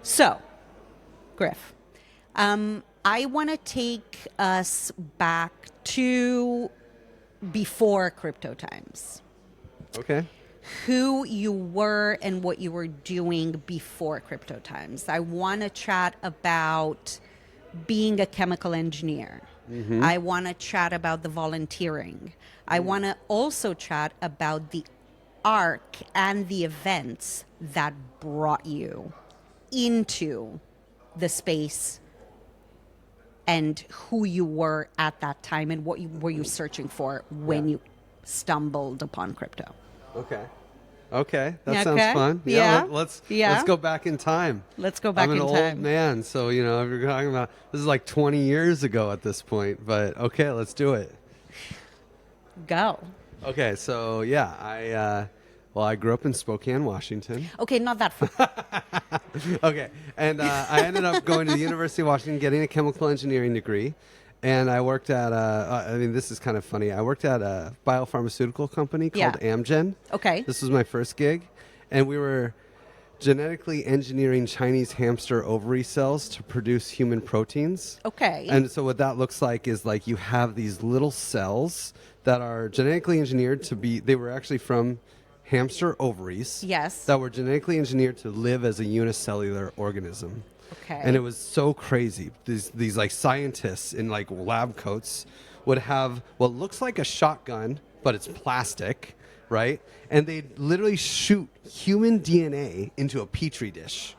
So, Griff, I want to take us back to before crypto times. Okay. Who you were and what you were doing before crypto times. I want to chat about being a chemical engineer. I want to chat about the volunteering. I want to also chat about the arc and the events that brought you into the space and who you were at that time and what you were you searching for when you stumbled upon crypto. Okay, that Okay. sounds fun. Yeah. Let's Yeah. go back in time. Let's go back I'm an in old time. man, so if you're talking about this is like 20 years ago at this point, but okay, let's do it. Go. Okay, so I grew up in Spokane, Washington. Okay, not that far. Okay, and I ended up going to the University of Washington, getting a chemical engineering degree. And I worked at, this is kind of funny. I worked at a biopharmaceutical company called Amgen. Okay. This was my first gig. And we were genetically engineering Chinese hamster ovary cells to produce human proteins. Okay. And so what that looks like is like you have these little cells that are genetically engineered to be, they were actually from hamster ovaries. Yes. That were genetically engineered to live as a unicellular organism. Okay. And it was so crazy. These like scientists in like lab coats would have what looks like a shotgun, but it's plastic, right? And they'd literally shoot human DNA into a petri dish.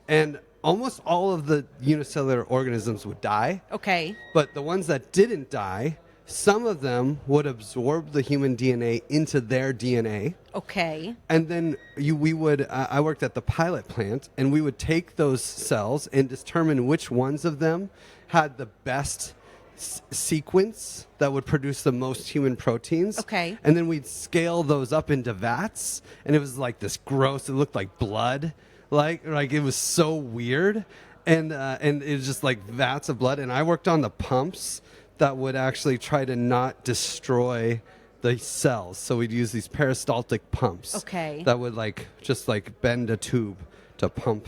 And almost all of the unicellular organisms would die. Okay. But the ones that didn't die, some of them would absorb the human DNA into their DNA. Okay. And then I worked at the pilot plant, and we would take those cells and determine which ones of them had the best sequence that would produce the most human proteins. Okay. And then we'd scale those up into vats, and it was like this gross, it looked like blood. Like it was so weird. And it was just like vats of blood. And I worked on the pumps that would actually try to not destroy the cells. So we'd use these peristaltic pumps. Okay. That would just bend a tube to pump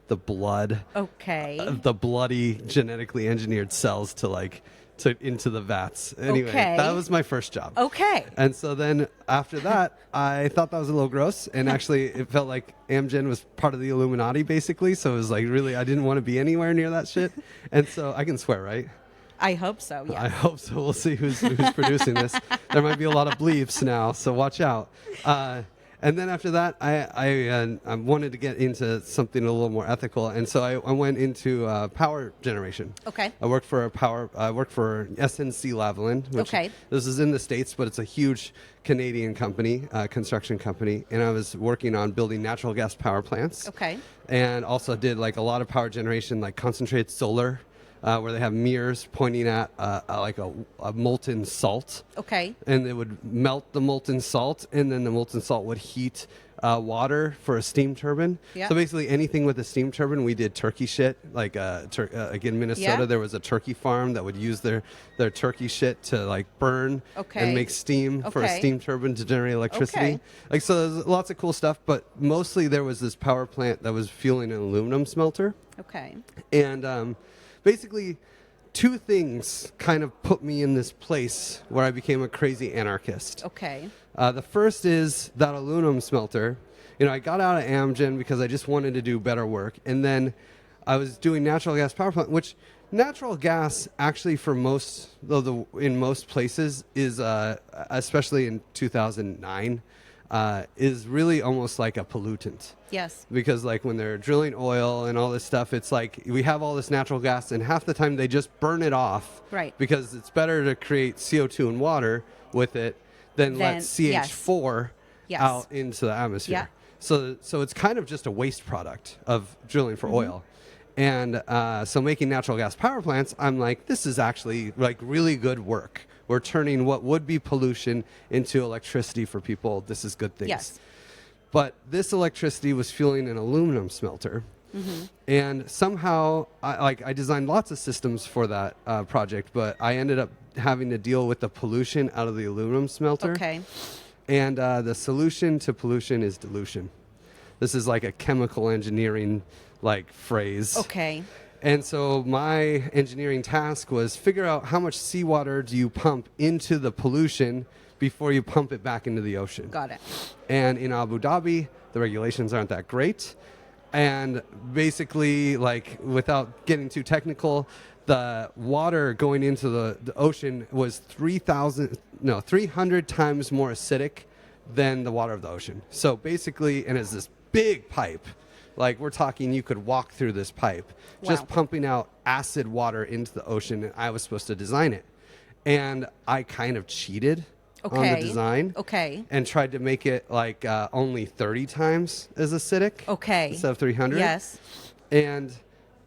the blood. Okay. The bloody genetically engineered cells to into the vats. Anyway, Okay. that was my first job. Okay. And so then after that, I thought that was a little gross. And actually, it felt like Amgen was part of the Illuminati, basically. So it was like really, I didn't want to be anywhere near that shit. And so I can swear, right? I hope so, yeah. I hope so. We'll see who's producing this. There might be a lot of bleeps now, so watch out. And then after that, I wanted to get into something a little more ethical, and so I went into power generation. Okay. I worked for SNC-Lavalin. Which Okay. This is in the States, but it's a huge Canadian company, construction company, and I was working on building natural gas power plants. Okay. And also did a lot of power generation, like concentrated solar. Where they have mirrors pointing at a molten salt. Okay. And it would melt the molten salt, and then the molten salt would heat water for a steam turbine. Yeah. So basically anything with a steam turbine, we did turkey shit. Like in Minnesota, there was a turkey farm that would use their turkey shit to burn and make steam for a steam turbine to generate electricity. Okay. So there's lots of cool stuff, but mostly there was this power plant that was fueling an aluminum smelter. Okay. And basically, two things kind of put me in this place where I became a crazy anarchist. Okay. The first is that aluminum smelter. I got out of Amgen because I just wanted to do better work. And then I was doing natural gas power plant, which natural gas actually in most places is, especially in 2009, is really almost like a pollutant. Yes. Because when they're drilling oil and all this stuff, it's like we have all this natural gas, and half the time they just burn it off. Right. Because it's better to create CO2 and water with it than let CH4 out into the atmosphere. Yeah. So it's kind of just a waste product of drilling for oil. And so making natural gas power plants, I'm like, this is actually really good work. We're turning what would be pollution into electricity for people. This is good things. Yes. But this electricity was fueling an aluminum smelter. Mm-hmm. And somehow, I designed lots of systems for that project, but I ended up having to deal with the pollution out of the aluminum smelter. Okay. And the solution to pollution is dilution. This is like a chemical engineering like phrase. Okay. And so my engineering task was figure out how much seawater do you pump into the pollution before you pump it back into the ocean. Got it. And in Abu Dhabi, the regulations aren't that great. And basically, like, without getting too technical, the water going into the ocean was 300 times more acidic than the water of the ocean. So basically, and it's this big pipe. Like, we're talking, you could walk through this pipe, just pumping out acid water into the ocean, and I was supposed to design it. And I kind of cheated on the design. And tried to make it like only 30 times as acidic. Instead of 300. Yes. And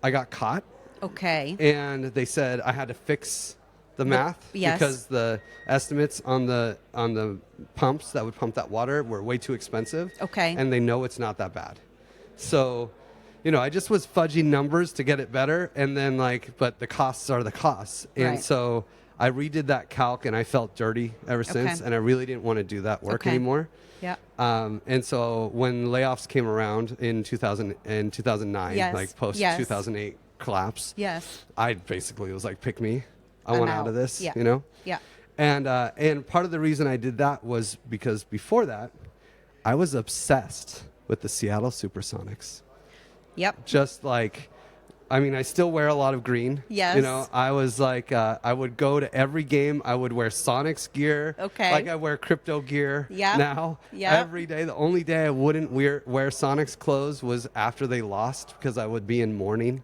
I got caught. Okay. And they said I had to fix the math because the estimates on the pumps that would pump that water were way too expensive. And they know it's not that bad. So, you know, I just was fudging numbers to get it better, and then but the costs are the costs. And so I redid that calc, and I felt dirty ever since, and I really didn't want to do that work anymore. Yeah. And so when layoffs came around in 2009, like post 2008 collapse, I basically was like, pick me. I want out of this, you know? Yeah. And part of the reason I did that was because before that, I was obsessed with the Seattle SuperSonics. Yep. Just like, I mean, I still wear a lot of green. Yes. You know, I was like, I would go to every game. I would wear Sonics gear. Like I wear crypto gear now. Every day. The only day I wouldn't wear Sonics clothes was after they lost because I would be in mourning.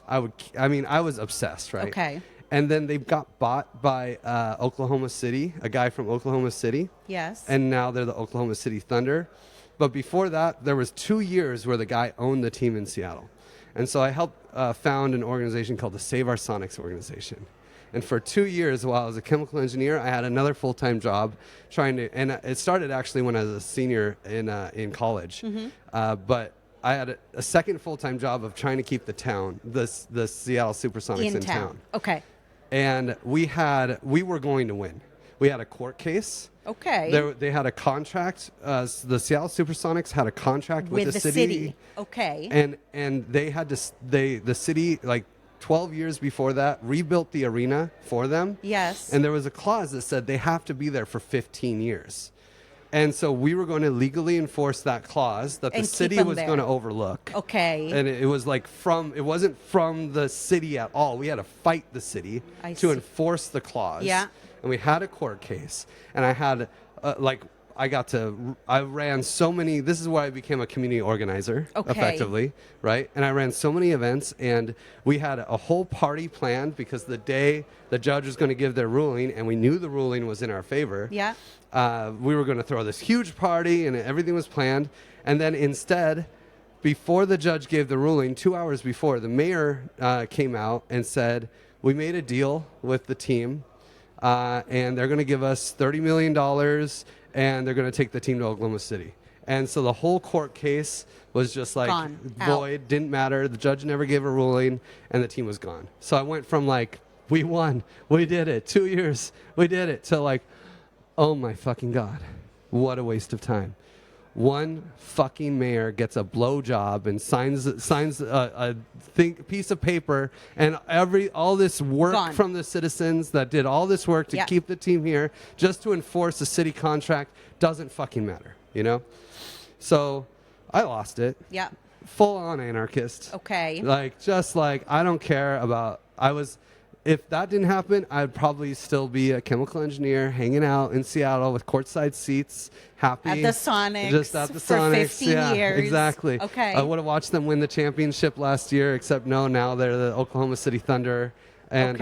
I was obsessed, right? And then they got bought by Oklahoma City, a guy from Oklahoma City. Yes. And now they're the Oklahoma City Thunder. But before that, there was 2 years where the guy owned the team in Seattle. And so I helped found an organization called the Save Our Sonics organization. And for 2 years, while I was a chemical engineer, I had another full-time job and it started actually when I was a senior in college. But I had a second full-time job of trying to keep the Seattle SuperSonics in town. And we were going to win. We had a court case. They had a contract. The Seattle SuperSonics had a contract with the city. And they had to. The city, like 12 years before that, rebuilt the arena for them. And there was a clause that said they have to be there for 15 years. And so we were going to legally enforce that clause that the city was going to overlook. And it was like it wasn't from the city at all. We had to fight the city to enforce the clause. And we had a court case. And I had, I ran so many, this is why I became a community organizer, effectively, right? And I ran so many events, and we had a whole party planned because the day the judge was going to give their ruling, and we knew the ruling was in our favor, we were going to throw this huge party, and everything was planned. And then instead, before the judge gave the ruling, 2 hours before, the mayor came out and said, we made a deal with the team, and they're going to give us $30 million, and they're going to take the team to Oklahoma City. And so the whole court case was just like void, didn't matter. The judge never gave a ruling, and the team was gone. So I went from like, we won, we did it, 2 years, we did it, to like, oh my fucking God, what a waste of time. One fucking mayor gets a blowjob and signs a piece of paper, and all this work from the citizens that did all this work to keep the team here just to enforce a city contract doesn't fucking matter, you know? So I lost it. Full on anarchist. I don't care about, if that didn't happen, I'd probably still be a chemical engineer hanging out in Seattle with courtside seats, happy. At the Sonics. Just at the for Sonics. 15 years. Exactly. Okay. I would have watched them win the championship last year, except no, now they're the Oklahoma City Thunder. And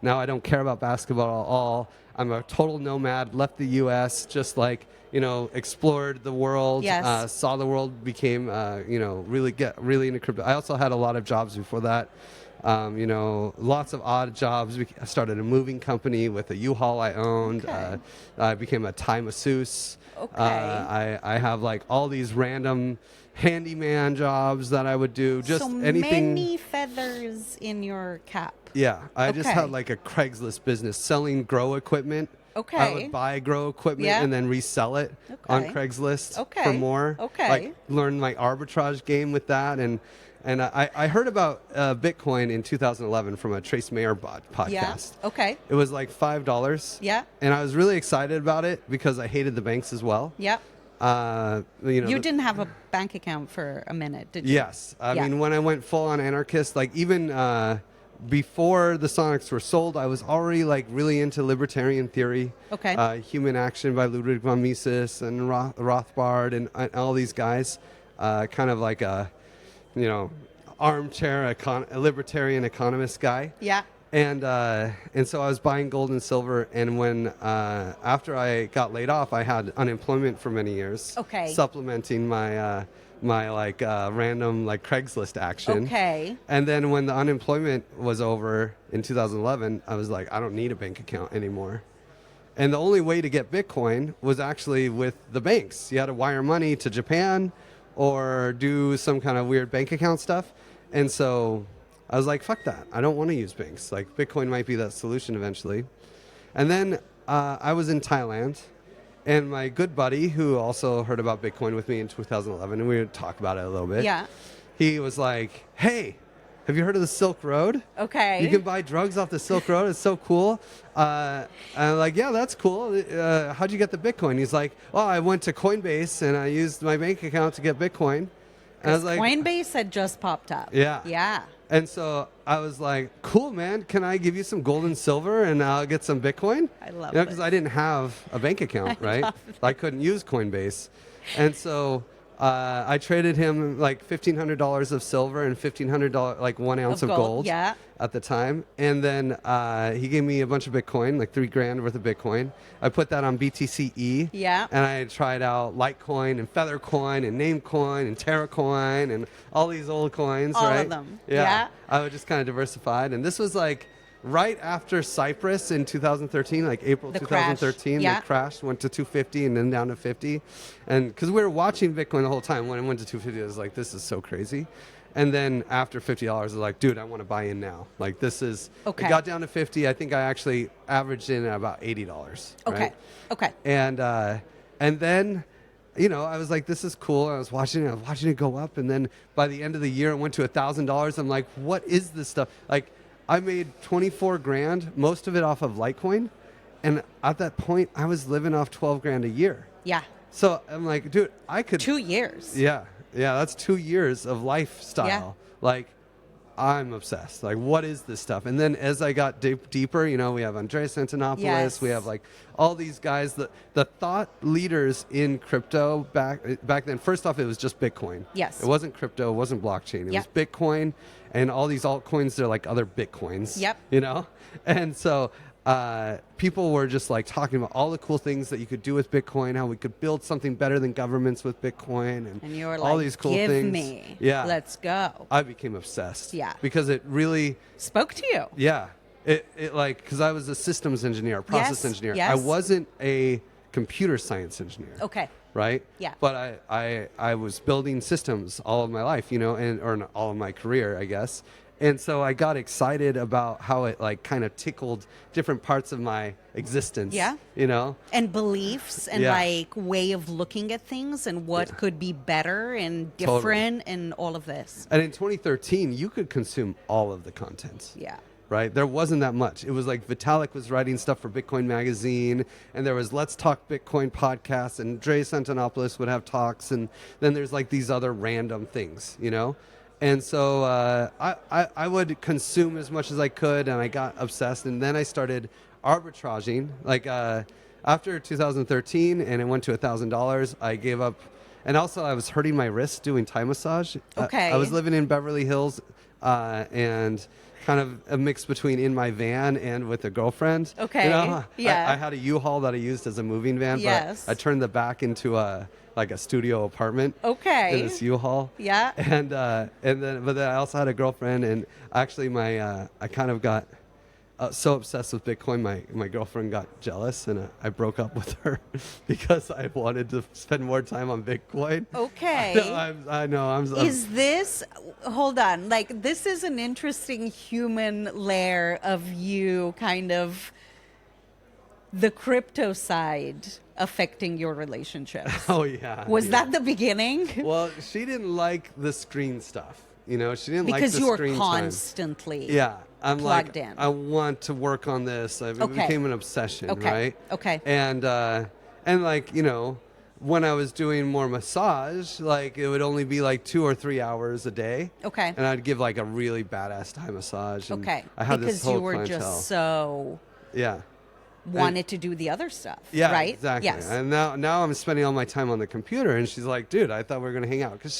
now I don't care about basketball at all. I'm a total nomad, left the U.S., just explored the world, saw the world, became, really into crypto. I also had a lot of jobs before that. Lots of odd jobs. I started a moving company with a U-Haul I owned. I became a Thai masseuse. I have like all these random handyman jobs that I would do. Just so anything. Many feathers in your cap. Yeah, I just had like a Craigslist business selling grow equipment. I would buy grow equipment and then resell it on Craigslist for more. Like learn my arbitrage game with that, and And I heard about Bitcoin in 2011 from a Trace Mayer podcast. Yeah. Okay. It was like $5. Yeah. And I was really excited about it because I hated the banks as well. Yeah. You didn't have a bank account for a minute, did you? Yes. I mean, when I went full on anarchist, like even before the Sonics were sold, I was already like really into libertarian theory. Okay. Human Action by Ludwig von Mises and Rothbard and all these guys. Kind of like a, armchair a libertarian economist guy. Yeah. And so I was buying gold and silver, and when after I got laid off, I had unemployment for many years. Okay. Supplementing my random like Craigslist action. Okay. And then when the unemployment was over in 2011, I was like, I don't need a bank account anymore. And the only way to get Bitcoin was actually with the banks. You had to wire money to Japan or do some kind of weird bank account stuff. And so I was like, fuck that. I don't want to use banks. Like, Bitcoin might be that solution eventually. And then I was in Thailand, and my good buddy, who also heard about Bitcoin with me in 2011, and we would talk about it a little bit. Yeah. He was like, hey, have you heard of the Silk Road? Okay. You can buy drugs off the Silk Road. It's so cool. And I'm like, yeah, that's cool. How'd you get the Bitcoin? He's like, oh, I went to Coinbase, and I used my bank account to get Bitcoin. And I was like, Coinbase had just popped up. Yeah. Yeah. And so I was like, cool, man. Can I give you some gold and silver and I'll get some Bitcoin? I love it. Because it. I didn't have a bank account, right? I couldn't use Coinbase. And so I traded him like $1,500 of silver and $1,500, like 1 ounce of gold yeah. at the time. And then he gave me a bunch of Bitcoin, like $3,000 worth of Bitcoin. I put that on BTCE. Yeah. And I tried out Litecoin and Feathercoin and Namecoin and Terracoin and all these old coins, all right? All of them. Yeah. I was just kind of diversified. And this was like right after Cyprus in 2013, like April 2013, yeah. They crashed, went to 250 and then down to 50. And because we were watching Bitcoin the whole time, when it went to 250, I was like, this is so crazy. And then after $50, I was like, dude, I want to buy in now. Like, this is, okay. It got down to 50. I think I actually averaged in at about $80. Okay. Right? Okay. And then, I was like, this is cool. I was watching it go up. And then by the end of the year, it went to $1,000. I'm like, what is this stuff? Like, I made $24,000, most of it off of Litecoin. And at that point, I was living off $12,000 a year. Yeah. So I'm like, dude, I could. 2 years. Yeah. Yeah. That's 2 years of lifestyle. Yeah. Like, I'm obsessed. Like, what is this stuff? And then as I got deeper, we have Andreas Antonopoulos. Yes. We have like all these guys, the thought leaders in crypto back then. First off, it was just Bitcoin. Yes. It wasn't crypto. It wasn't blockchain. It was Bitcoin and all these altcoins. They're like other Bitcoins. Yep. And so people were just like talking about all the cool things that you could do with Bitcoin, how we could build something better than governments with Bitcoin, and you were all like, these cool give things. Me. Yeah. Let's go. I became obsessed. Yeah. Because it really spoke to you. Yeah. It like, because I was a systems engineer, process engineer. Yes. I wasn't a computer science engineer. Okay. Right? Yeah. But I was building systems all of my life, or not all of my career, I guess. And so I got excited about how it like kind of tickled different parts of my existence. Yeah. And beliefs and like way of looking at things and what could be better and different and all of this. And in 2013, you could consume all of the content. Yeah. Right? There wasn't that much. It was like Vitalik was writing stuff for Bitcoin Magazine, and there was Let's Talk Bitcoin podcast, and Andreas Antonopoulos would have talks, and then there's like these other random things, And so I would consume as much as I could, and I got obsessed. And then I started arbitraging. Like after 2013, and it went to $1,000, I gave up. And also, I was hurting my wrist doing Thai massage. Okay. I was living in Beverly Hills, and kind of a mix between in my van and with a girlfriend. Okay. I had a U-Haul that I used as a moving van, yes. but I turned the back into a studio apartment. Okay. In this U-Haul. Yeah. And then I also had a girlfriend, and actually I kind of got so obsessed with Bitcoin, my girlfriend got jealous, and I broke up with her because I wanted to spend more time on Bitcoin. Okay. I know. Is this, hold on, like this is an interesting human layer of you, kind of the crypto side affecting your relationships. Oh, yeah. Was that the beginning? Well, she didn't like the screen stuff. You know, she didn't like Because the you were screen time. constantly I'm plugged like, in. I want to work on this. It became an obsession, right? Okay. And like, you know, when I was doing more massage, like it would only be like 2 or 3 hours a day. Okay. And I'd give like a really badass Thai massage. And Okay. I had because this whole you were clientele. just so Yeah. wanted to do the other stuff. Yeah, right? exactly. Yes. And now I'm spending all my time on the computer, and she's like, "Dude, I thought we were gonna hang out," because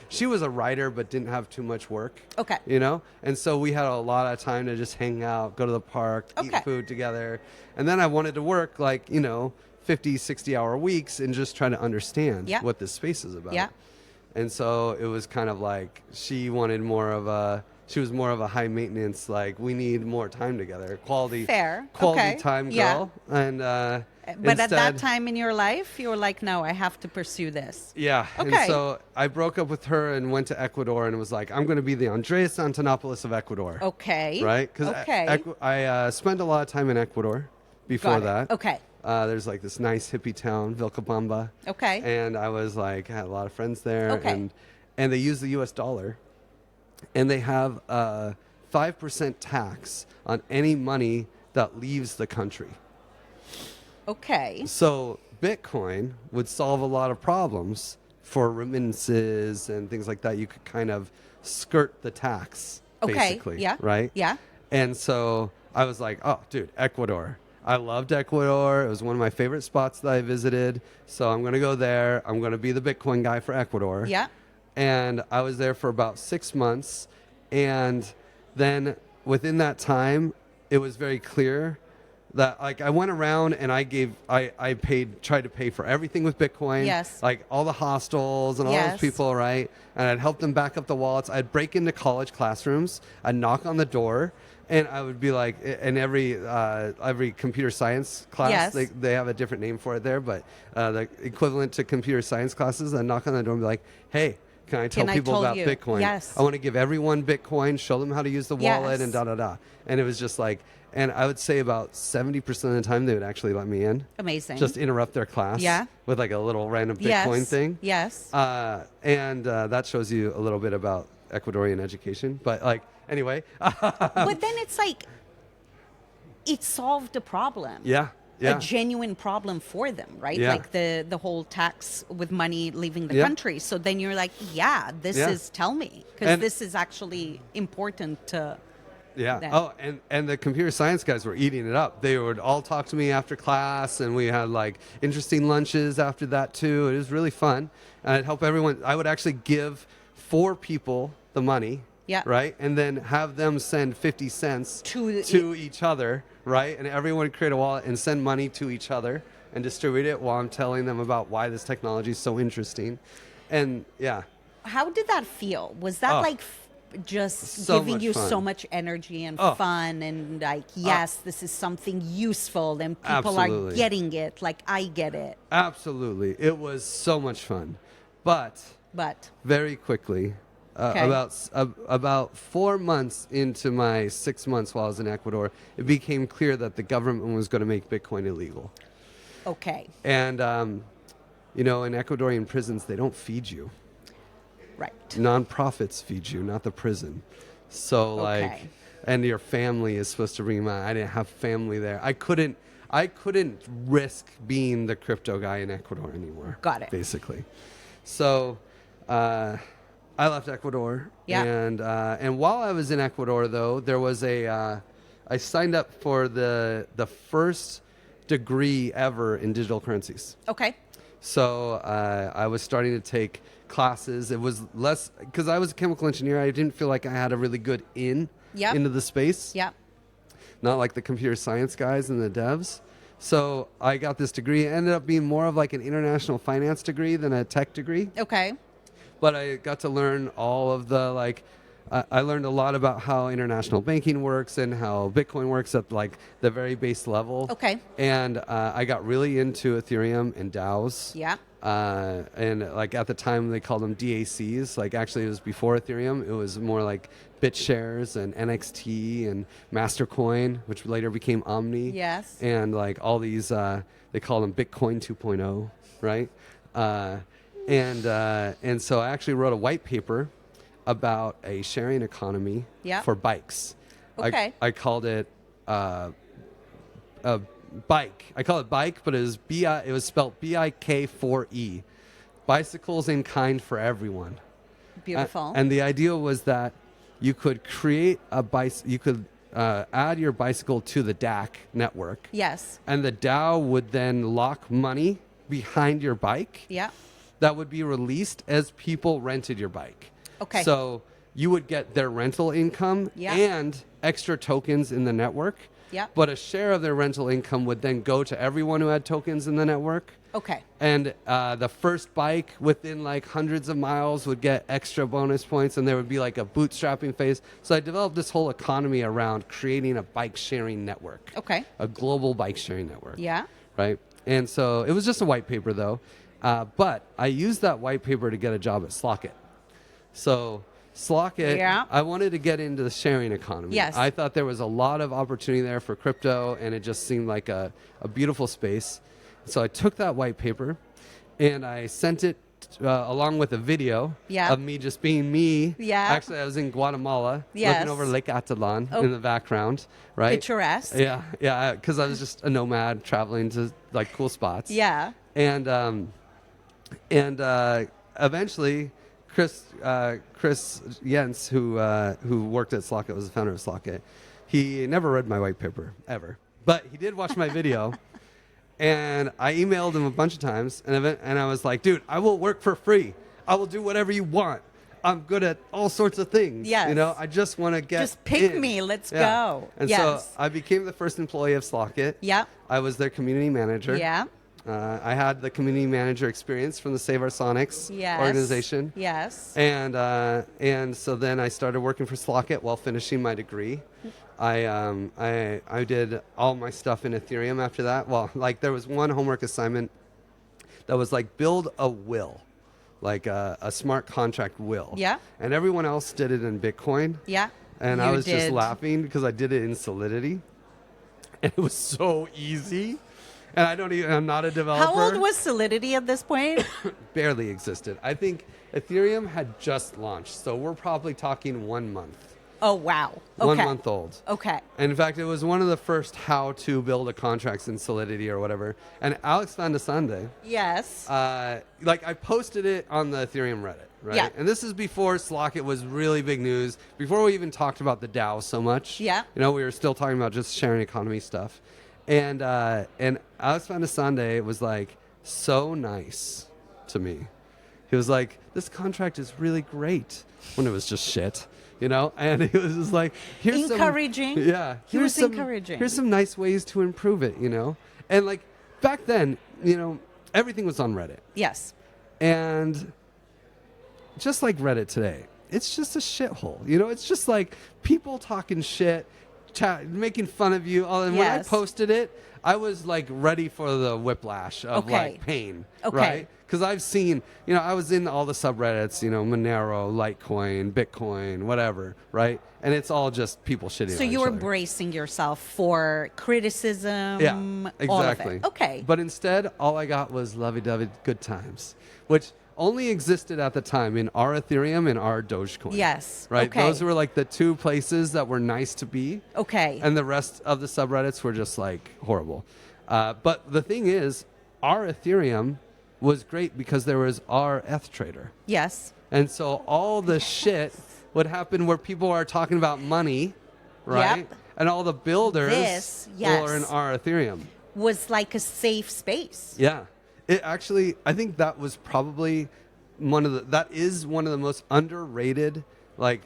she was a writer but didn't have too much work. Okay. You know, and so we had a lot of time to just hang out, go to the park, eat food together, and then I wanted to work like 50, 60-hour weeks and just try to understand what this space is about. Yeah. And so it was kind of like she was more of a high maintenance, like we need more time together, quality time girl. And but at that time in your life, you were like, no, I have to pursue this. Yeah. Okay. And so I broke up with her and went to Ecuador and was like, I'm going to be the Andreas Antonopoulos of Ecuador. Okay. Right? Because I spent a lot of time in Ecuador before that. Okay. There's like this nice hippie town, Vilcabamba. Okay. And I was like, I had a lot of friends there. Okay. And they use the US dollar. And they have a 5% tax on any money that leaves the country. Okay. So Bitcoin would solve a lot of problems for remittances and things like that. You could kind of skirt the tax, basically. Yeah. Right? Yeah. And so I was like, oh, dude, Ecuador. I loved Ecuador. It was one of my favorite spots that I visited. So I'm going to go there. I'm going to be the Bitcoin guy for Ecuador. Yeah. And I was there for about 6 months. And then within that time, it was very clear that like I went around and I tried to pay for everything with Bitcoin. Yes. Like all the hostels and all those people, right? And I'd help them back up the wallets. I'd break into college classrooms. I'd knock on the door. And I would be like, in every computer science class, they have a different name for it there, but the equivalent to computer science classes, I'd knock on the door and be like, hey, can I tell people about Bitcoin? Yes. I want to give everyone Bitcoin, show them how to use the wallet, and da-da-da. And it was just like, and I would say about 70% of the time they would actually let me in. Amazing. Just interrupt their class with like a little random Bitcoin thing. Yes. And that shows you a little bit about Ecuadorian education. But like, anyway. But then it's like, it solved a problem. Yeah. A genuine problem for them, right? Yeah. Like the whole tax with money leaving the country. So then you're like, tell me. Because this is actually important to them. Oh, and the computer science guys were eating it up. They would all talk to me after class, and we had like interesting lunches after that too. It was really fun. And I'd help everyone. I would actually give 4 people the money. Yeah. Right? And then have them send 50 cents to each other, right? And everyone would create a wallet and send money to each other and distribute it while I'm telling them about why this technology is so interesting. And how did that feel? Was that like just giving you so much energy and fun and like, yes, this is something useful and people are getting it, like I get it. Absolutely. It was so much fun. But very quickly, about 4 months into my 6 months while I was in Ecuador, it became clear that the government was going to make Bitcoin illegal. Okay. And, in Ecuadorian prisons, they don't feed you. Right. Nonprofits feed you, not the prison. So, and your family is supposed to bring you money. I didn't have family there. I couldn't risk being the crypto guy in Ecuador anymore. Got it. Basically. So, I left Ecuador, and while I was in Ecuador, though, there was I signed up for the first degree ever in digital currencies. Okay. So I was starting to take classes. It was less because I was a chemical engineer. I didn't feel like I had a really good into the space. Yeah. Not like the computer science guys and the devs. So I got this degree. It ended up being more of like an international finance degree than a tech degree. Okay. But I got to learn all of the I learned a lot about how international banking works and how Bitcoin works at like the very base level. Okay. And I got really into Ethereum and DAOs. Yeah. And like at the time they called them DACs. Like actually it was before Ethereum. It was more like BitShares and NXT and Mastercoin, which later became Omni. Yes. And like all these, they call them Bitcoin 2.0, right? And so I actually wrote a white paper about a sharing economy for bikes. Okay. I called it a bike. I call it bike, but it was spelled BIK4E. Bicycles in kind for everyone. Beautiful. And the idea was that you could create you could add your bicycle to the DAC network. Yes. And the DAO would then lock money behind your bike. Yeah. That would be released as people rented your bike. Okay. So you would get their rental income and extra tokens in the network. Yeah. But a share of their rental income would then go to everyone who had tokens in the network. Okay. And the first bike within like hundreds of miles would get extra bonus points, and there would be like a bootstrapping phase. So I developed this whole economy around creating a bike sharing network. Okay. A global bike sharing network. Yeah. Right. And so it was just a white paper though. But I used that white paper to get a job at Slockit. So Slockit, I wanted to get into the sharing economy. Yes. I thought there was a lot of opportunity there for crypto, and it just seemed like a beautiful space. So I took that white paper, and I sent it along with a video of me just being me. Yeah. Actually, I was in Guatemala, looking over Lake Atitlan in the background, right? Picturesque. Yeah, because I was just a nomad traveling to like cool spots. Yeah. And eventually, Chris Jens, who worked at Slockit, was the founder of Slockit. He never read my white paper ever, but he did watch my video. And I emailed him a bunch of times, and I was like, dude, I will work for free. I will do whatever you want. I'm good at all sorts of things. Yes. You know, I just want to get Just pick in. me. Let's go. And so I became the first employee of Slockit. Yeah. I was their community manager. Yeah. I had the community manager experience from the Save Our Sonics organization. Yes. And so then I started working for Slockit while finishing my degree. I did all my stuff in Ethereum after that. Well, like there was one homework assignment that was like build a will, like a smart contract will. Yeah. And everyone else did it in Bitcoin. Yeah. And I was just laughing because I did it in Solidity. And it was so easy. And I'm not a developer. How old was Solidity at this point? Barely existed. I think Ethereum had just launched. So we're probably talking 1 month. Oh, wow. Okay. 1 month old. Okay. And in fact, it was one of the first how to build a contracts in Solidity or whatever. And Alex Van de Sande. Yes. Like I posted it on the Ethereum Reddit, right? Yeah. And this is before Slockit was really big news, before we even talked about the DAO so much. Yeah. You know, we were still talking about just sharing economy stuff. And Alex Van de Sande was like so nice to me. He was like, this contract is really great, when it was just shit. You know, and he was just like, here's encouraging. Here's some nice ways to improve it, you know? And like back then, you know, everything was on Reddit. Yes. And just like Reddit today, it's just a shithole. You know, it's just like people talking shit, making fun of you. And when I posted it, I was like ready for the whiplash of like pain, right? Because I've seen, you know, I was in all the subreddits, you know, Monero, Litecoin, Bitcoin, whatever, right? And it's all just people shitting on each other. So you were bracing yourself for criticism. Yeah, exactly. All of it. Okay. But instead, all I got was lovey-dovey good times, which only existed at the time in our Ethereum and our Dogecoin. Yes. Right? Okay. Those were like the two places that were nice to be. Okay. And the rest of the subreddits were just like horrible. But the thing is, our Ethereum was great because there was our EthTrader. Yes. And so all the shit would happen where people are talking about money, right? Yep. And all the builders were in our Ethereum. Was like a safe space. Yeah. It actually, I think that was probably that is one of the most underrated, like,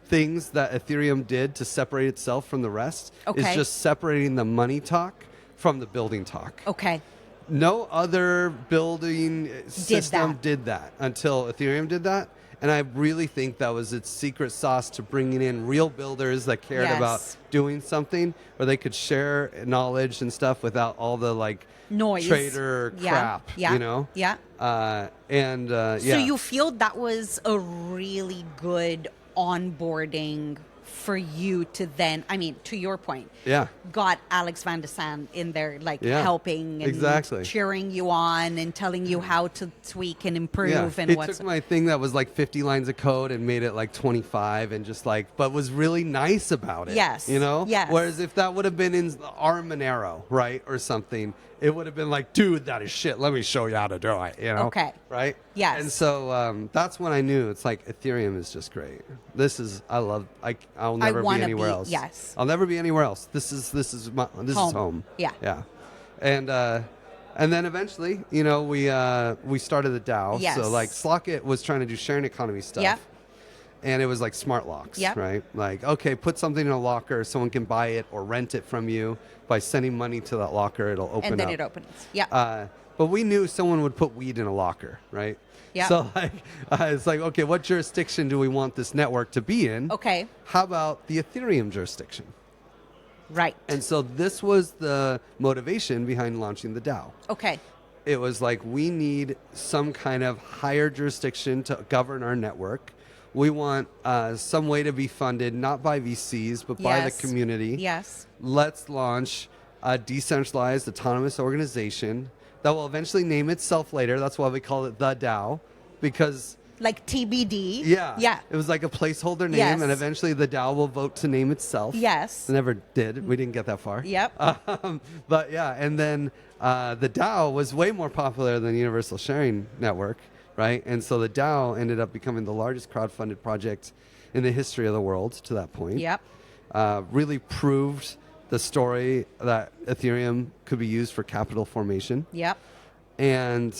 things that Ethereum did to separate itself from the rest. Okay. Is just separating the money talk from the building talk. Okay. No other building system did that until Ethereum did that. And I really think that was its secret sauce to bringing in real builders that cared about doing something, where they could share knowledge and stuff without all the like noise, trader crap, you know? Yeah. So you feel that was a really good onboarding for you to then, I mean, to your point, Yeah. got Alex Van de Sande in there, like Yeah, helping and exactly. cheering you on and telling you how to tweak and improve and He what's. took my thing that was like 50 lines of code and made it like 25 and just like, but was really nice about it. Yes, You know? yes. Whereas if that would have been in our Monero, right, or something, it would have been like, dude, that is shit. Let me show you how to do it, you know? Okay. Right? Yes. And so that's when I knew it's like Ethereum is just great. I'll never be wanna anywhere be- else. yes. I'll never be anywhere else. This is home. Yeah. Yeah. And then eventually, you know, we started the DAO. Yes. So like Slockit was trying to do sharing economy stuff. Yep. And it was like smart locks, Yep. right? Like, okay, put something in a locker, someone can buy it or rent it from you. By sending money to that locker, it'll open And then up. it opens. Yeah. But we knew someone would put weed in a locker, right? Yeah. So like, it's like, okay, what jurisdiction do we want this network to be in? Okay. How about the Ethereum jurisdiction? Right. And so this was the motivation behind launching the DAO. Okay. It was like, we need some kind of higher jurisdiction to govern our network. We want some way to be funded, not by VCs, but by the Yes. community. Yes. Let's launch a decentralized autonomous organization that will eventually name itself later. That's why we call it the DAO, because Like TBD. yeah, Yeah. it was like a placeholder name, Yes. and eventually the DAO will vote to name itself. Yes. It never did. We didn't get that far. Yep. But yeah, and then the DAO was way more popular than the Universal Sharing Network, right? And so the DAO ended up becoming the largest crowdfunded project in the history of the world to that point. Yep. Really proved the story that Ethereum could be used for capital formation. Yep. And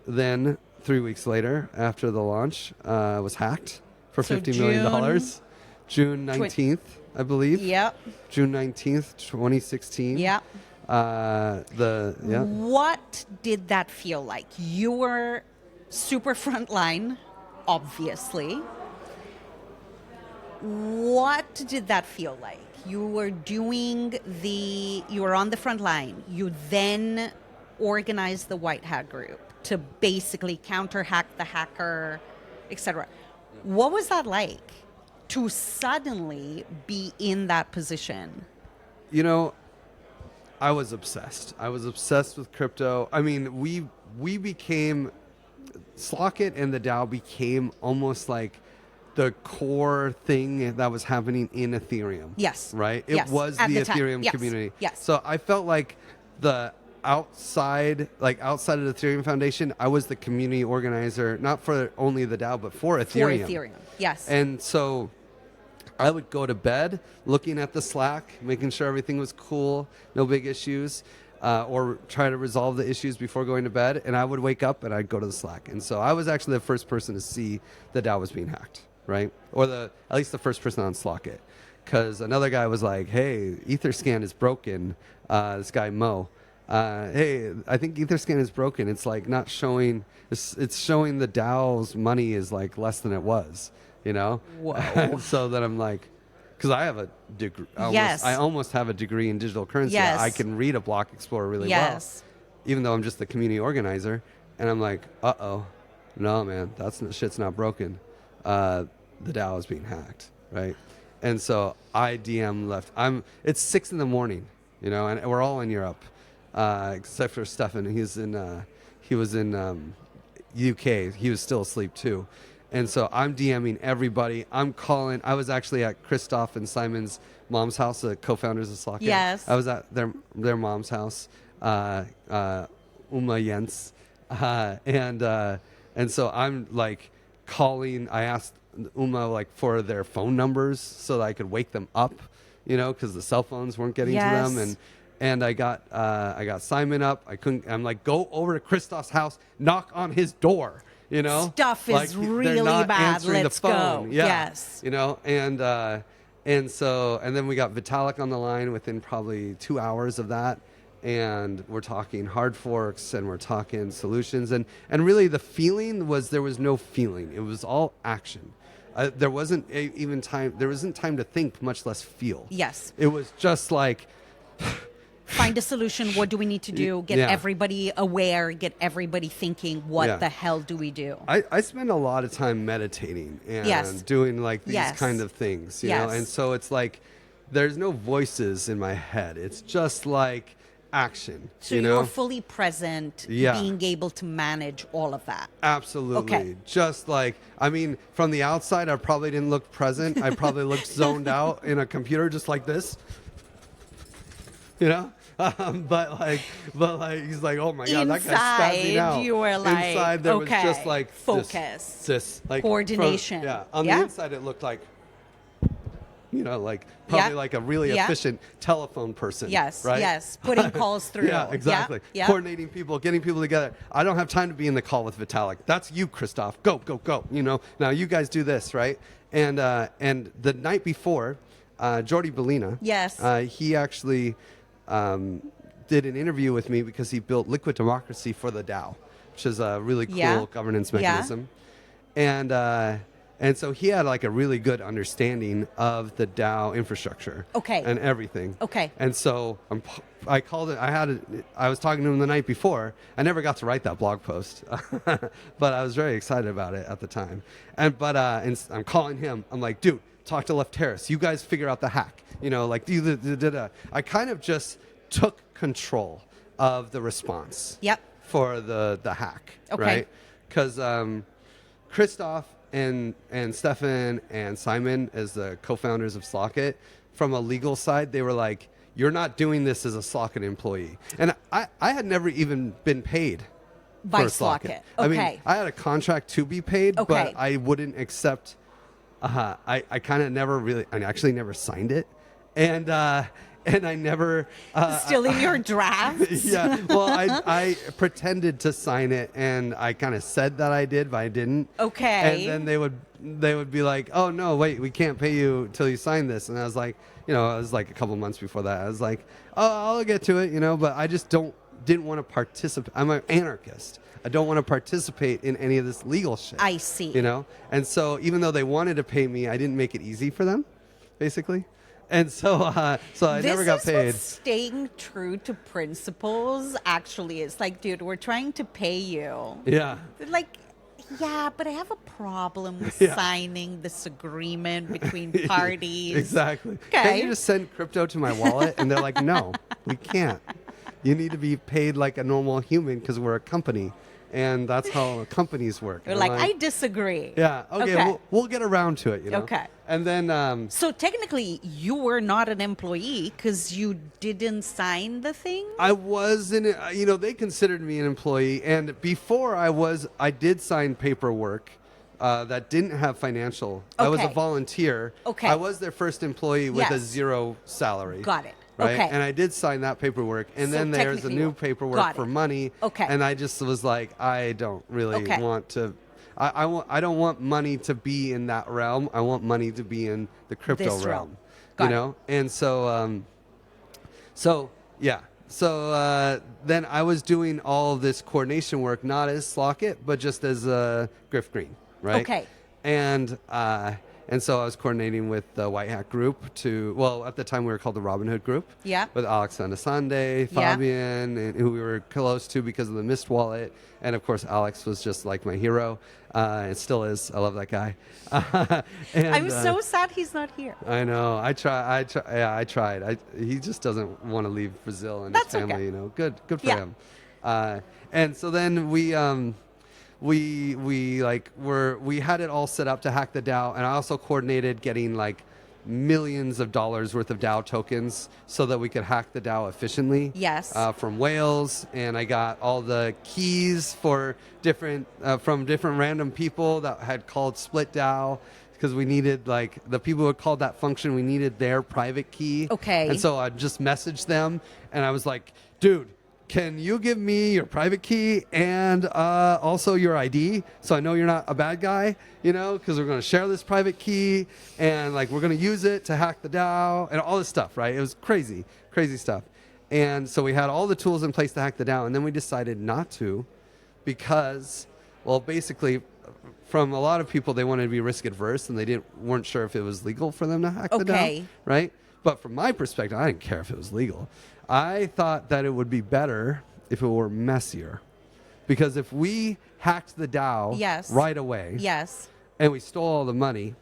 then 3 weeks later, after the launch, was hacked for So $50 million. June 19th, I believe. Yep. June 19th, 2016. Yep. What did that feel like? You were super frontline, obviously. What did that feel like? You were you were on the front line. You then organized the White Hat group to basically counter-hack the hacker, etc. What was that like to suddenly be in that position? You know, I was obsessed. I was obsessed with crypto. I mean, we became, Slockit and the DAO became almost like the core thing that was happening in Ethereum. Yes. Right? It Yes. was At the the time. Ethereum Yes. community. Yes. So I felt like outside of the Ethereum Foundation, I was the community organizer, not for only the DAO, but for Ethereum. For Ethereum, yes. And so I would go to bed looking at the Slack, making sure everything was cool, no big issues, or try to resolve the issues before going to bed. And I would wake up and I'd go to the Slack. And so I was actually the first person to see the DAO was being hacked, right? Or at least the first person on Slockit. Because another guy was like, hey, Etherscan is broken. This guy, Mo. Hey, I think Etherscan is broken. It's like not showing, it's showing the DAO's money is like less than it was, you know? Whoa. So then I'm like, because I have a degree, Yes. I almost have a degree in digital currency. Yes. I can read a block explorer really Yes. well, even though I'm just the community organizer. And I'm like, no, man, shit's not broken. The DAO is being hacked, right? And so I DM left. It's 6 a.m, you know, and we're all in Europe, except for Stefan. He was in UK. He was still asleep too. And so I'm DMing everybody. I'm calling. I was actually at Christoph and Simon's mom's house, the co-founders of Slockit. Yes. I was at their mom's house, Uma Jens, and so I'm like calling. I asked Uma like for their phone numbers so that I could wake them up, you know, because the cell phones weren't getting Yes. to them. And I got Simon up. I'm like, go over to Christoph's house, knock on his door. You know, Stuff is like, they're really not bad. answering Let's the phone. go. Yeah. Yes. You know, and then we got Vitalik on the line within probably 2 hours of that. And we're talking hard forks and we're talking solutions. And really the feeling was there was no feeling. It was all action. There wasn't even time. There wasn't time to think, much less feel. Yes. It was just like find a solution. What do we need to do? Get everybody aware, get everybody thinking, what the hell do we do? I spend a lot of time meditating and doing like these kind of things, you know? And so it's like, there's no voices in my head. It's just like action. So you're fully present, being able to manage all of that. Absolutely. Okay. Just like, I mean, from the outside, I probably didn't look present. I probably looked zoned out in a computer just like this, you know? But like, he's like, oh my God, that guy's spazzing out. You were like, inside there was just like focus, this like coordination. On the inside, it looked like, you know, like probably like a really efficient telephone person. Yes, right? yes, putting calls through. Exactly. Coordinating people, getting people together. I don't have time to be in the call with Vitalik. That's you, Christoph. Go, go, go. You know, now you guys do this, right? And the night before, Jordi Bellina, he actually did an interview with me because he built Liquid Democracy for the DAO, which is a really cool governance mechanism. And so he had like a really good understanding of the DAO infrastructure and everything. And so I called it, I was talking to him the night before. I never got to write that blog post, but I was very excited about it at the time. And I'm calling him. I'm like, dude, talk to Lefteris. You guys figure out the hack. You know, like, I kind of just took control of the response for the hack, right? Because Christoph and Stefan and Simon, as the co-founders of Slockit, from a legal side, they were like, you're not doing this as a Slockit employee. And I had never even been paid by for Slockit. I mean, I had a contract to be paid, but I wouldn't accept. I kind of never really, I actually never signed it. And I never... Still in your draft? Yeah. Well, I pretended to sign it, and I kind of said that I did, but I didn't. Okay. And then they would be like, oh, no, wait, we can't pay you till you sign this. And I was like, you know, it was like a couple months before that. I was like, oh, I'll get to it, you know, but I just didn't want to participate. I'm an anarchist. I don't want to participate in any of this legal shit. I see. You know? And so even though they wanted to pay me, I didn't make it easy for them, basically. And so I never got paid. This is what staying true to principles actually is. Like, dude, we're trying to pay you. Yeah. Like, yeah, but I have a problem with signing this agreement between parties. Exactly. Okay. Can you just send crypto to my wallet? And they're like, no, we can't. You need to be paid like a normal human because we're a company. And that's how companies work. You're like, I disagree. Yeah. Okay. We'll get around to it, you know? Okay. And then... so technically, you were not an employee because you didn't sign the thing? I wasn't... You know, they considered me an employee. And before I did sign paperwork that didn't have financial. I was a volunteer. I was their first employee with a zero salary. Got it. Right? And I did sign that paperwork. And then there's a new paperwork for money. And I just was like, I don't really want to... I don't want money to be in that realm. I want money to be in the crypto realm. You know? And so, then I was doing all this coordination work, not as Slockit, but just as Griff Green, right? And so I was coordinating with the White Hat Group at the time we were called the Robin Hood Group. Yeah. With Alex Anasande, Fabian, and who we were close to because of the Mist wallet. And of course, Alex was just like my hero. It still is. I love that guy. I'm so sad he's not here. I know. I tried. He just doesn't want to leave Brazil and his family, you know. Good for him. And so then we had it all set up to hack the DAO, and I also coordinated getting like millions of dollars worth of DAO tokens so that we could hack the DAO efficiently. Yes. From Wales, and I got all the keys for from different random people that had called Split DAO because we needed like the people who had called that function. We needed their private key. Okay. And so I just messaged them, and I was like, dude, can you give me your private key and also your ID so I know you're not a bad guy, you know, because we're going to share this private key and like we're going to use it to hack the DAO and all this stuff, right? It was crazy stuff. And so we had all the tools in place to hack the DAO, and then we decided not to because, well, basically from a lot of people, they wanted to be risk adverse and they weren't sure if it was legal for them to hack the DAO, right? But from my perspective, I didn't care if it was legal. I thought that it would be better if it were messier. Because if we hacked the DAO Yes. right away Yes. and we stole all the money,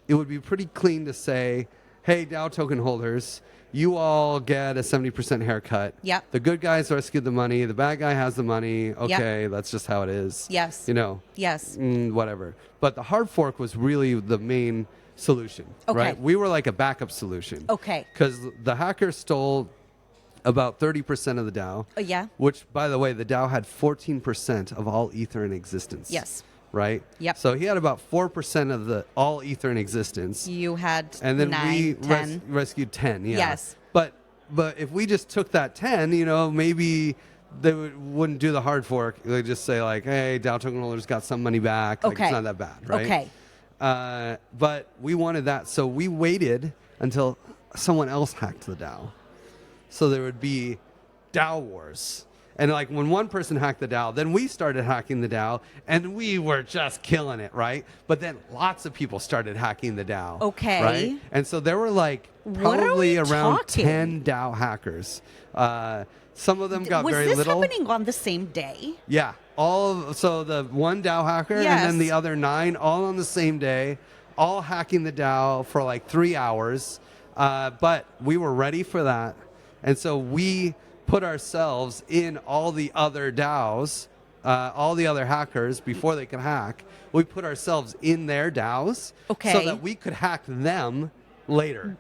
it would be pretty clean to say, hey, DAO token holders, you all get a 70% haircut. Yep. The good guys rescued the money. The bad guy has the money. Okay, that's just how it is. Yes. You know. Yes. Whatever. But the hard fork was really the main solution. Okay. Right? We were like a backup solution. Okay. Because the hackers stole about 30% of the DAO. Yeah. Which, by the way, the DAO had 14% of all Ether in existence. Yes. Right? Yep. So he had about 4% of the all Ether in existence. You had And then 9, we 10. rescued 10. Yeah. Yes. But if we just took that 10, maybe they wouldn't do the hard fork. They'd just say like, hey, DAO token holders got some money back. Like, Okay. it's not that bad, right? Okay. But we wanted that. So we waited until someone else hacked the DAO. So there would be DAO wars. And like when one person hacked the DAO, then we started hacking the DAO, and we were just killing it, right? But then lots of people started hacking the DAO. Okay. Right? And so there were like What are probably we around talking? 10 DAO hackers. Some of them got Was very this little. happening on the same day? Yeah. So the one DAO hacker and Yes. then the other 9 all on the same day, all hacking the DAO for like 3 hours. But we were ready for that. And so we put ourselves in all the other DAOs, all the other hackers before they could hack. We put ourselves in their DAOs Okay. so that we could hack them later,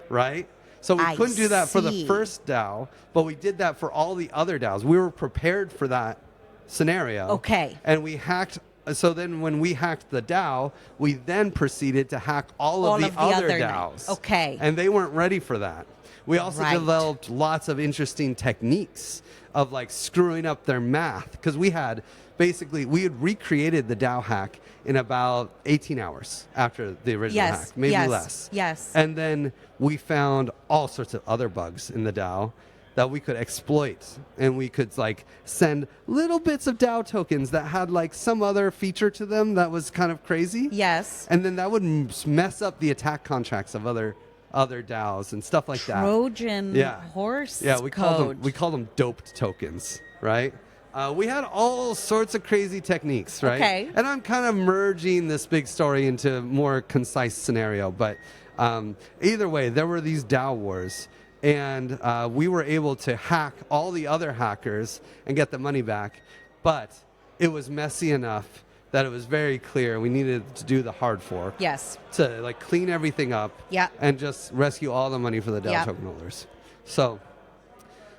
right? So we I couldn't do that for the see. first DAO, but we did that for all the other DAOs. We were prepared for that scenario. Okay. And we hacked. So then when we hacked the DAO, we then proceeded to hack all of the other DAOs. Okay. And they weren't ready for that. We also Right. developed lots of interesting techniques of like screwing up their math, because we had recreated the DAO hack in about 18 hours after the original Yes. hack, maybe yes. less. Yes. And then we found all sorts of other bugs in the DAO that we could exploit, and we could like send little bits of DAO tokens that had like some other feature to them that was kind of crazy. Yes. And then that would mess up the attack contracts of other DAOs and stuff like that. Trojan Yeah. horse Yeah, we code. called them doped tokens, right? We had all sorts of crazy techniques, right? Okay. And I'm kind of merging this big story into a more concise scenario, but either way, there were these DAO wars, and we were able to hack all the other hackers and get the money back, but it was messy enough that it was very clear we needed to do the hard fork. Yes. To like clean everything up. Yeah. And just rescue all the money for the DAO Yeah. token holders. So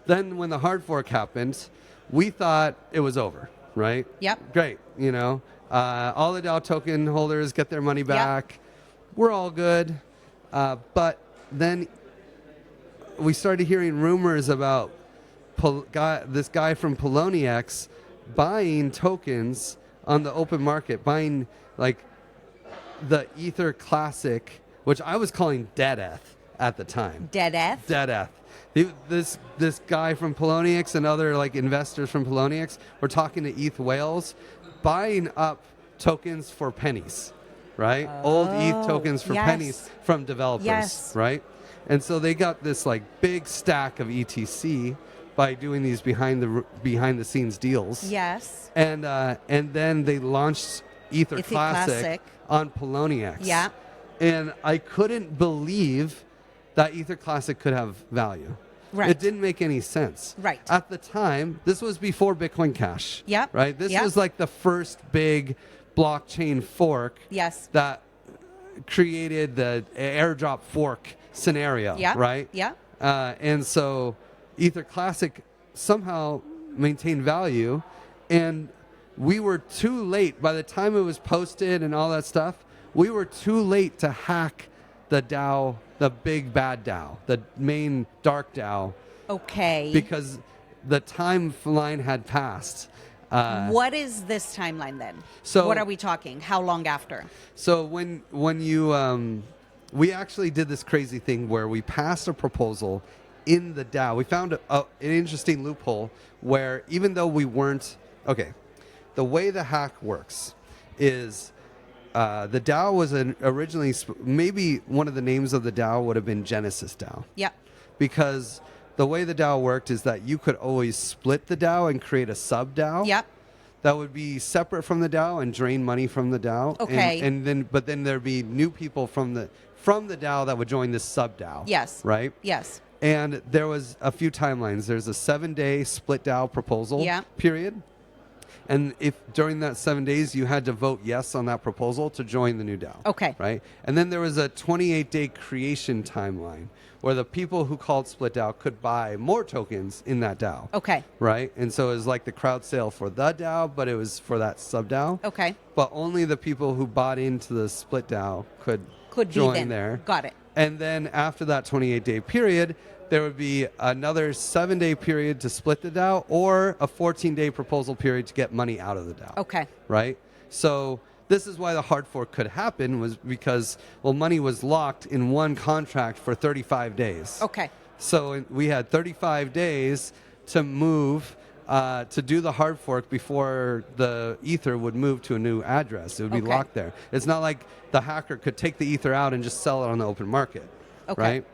then when the hard fork happened, we thought it was over, right? Yep. Great. All the DAO token holders get their money back. We're all good. But then we started hearing rumors about this guy from Poloniex buying tokens on the open market, buying like the Ether Classic, which I was calling Deadeth at the time. Deadeth. Deadeth. This guy from Poloniex and other like investors from Poloniex were talking to ETH whales, buying up tokens for pennies, right? Old ETH tokens for yes. pennies from developers, Yes. right? And so they got this like big stack of ETC by doing these behind the scenes deals. Yes. And then they launched Ether Ether Classic Classic. on Poloniex. Yeah. And I couldn't believe that Ether Classic could have value. Right. It didn't make any sense. Right. At the time, this was before Bitcoin Cash. Yep. Right? This Yep. was like the first big blockchain fork Yes. that created the airdrop fork scenario. Yeah. Right? Yeah. And so Ether Classic somehow maintained value, and we were too late. By the time it was posted and all that stuff, we were too late to hack the DAO, the big bad DAO, the main dark DAO, Okay. because the timeline had passed. What is this timeline then? So- what are we talking? How long after? So when you we actually did this crazy thing where we passed a proposal in the DAO. We found an interesting loophole where even though we weren't the way the hack works is the DAO was originally maybe one of the names of the DAO would have been Genesis DAO. Yeah. Because the way the DAO worked is that you could always split the DAO and create a sub DAO. Yeah. That would be separate from the DAO and drain money from the DAO. Okay. But then there'd be new people from the DAO that would join this sub DAO. Yes. Right? Yes. And there was a few timelines. There's a 7-day split DAO proposal period. And if during that 7 days you had to vote yes on that proposal to join the new DAO. Okay. Right? And then there was a 28-day creation timeline where the people who called split DAO could buy more tokens in that DAO. Okay. Right? And so it was like the crowd sale for the DAO, but it was for that sub DAO. Okay. But only the people who bought into the split DAO could join there. Got it. And then after that 28-day period, there would be another 7-day period to split the DAO or a 14-day proposal period to get money out of the DAO. Okay. Right? So this is why the hard fork could happen was because, well, money was locked in one contract for 35 days. Okay. So we had 35 days to move, to do the hard fork before the Ether would move to a new address. It would be locked there. It's not like the hacker could take the Ether out and just sell it on the open market. Okay. Right?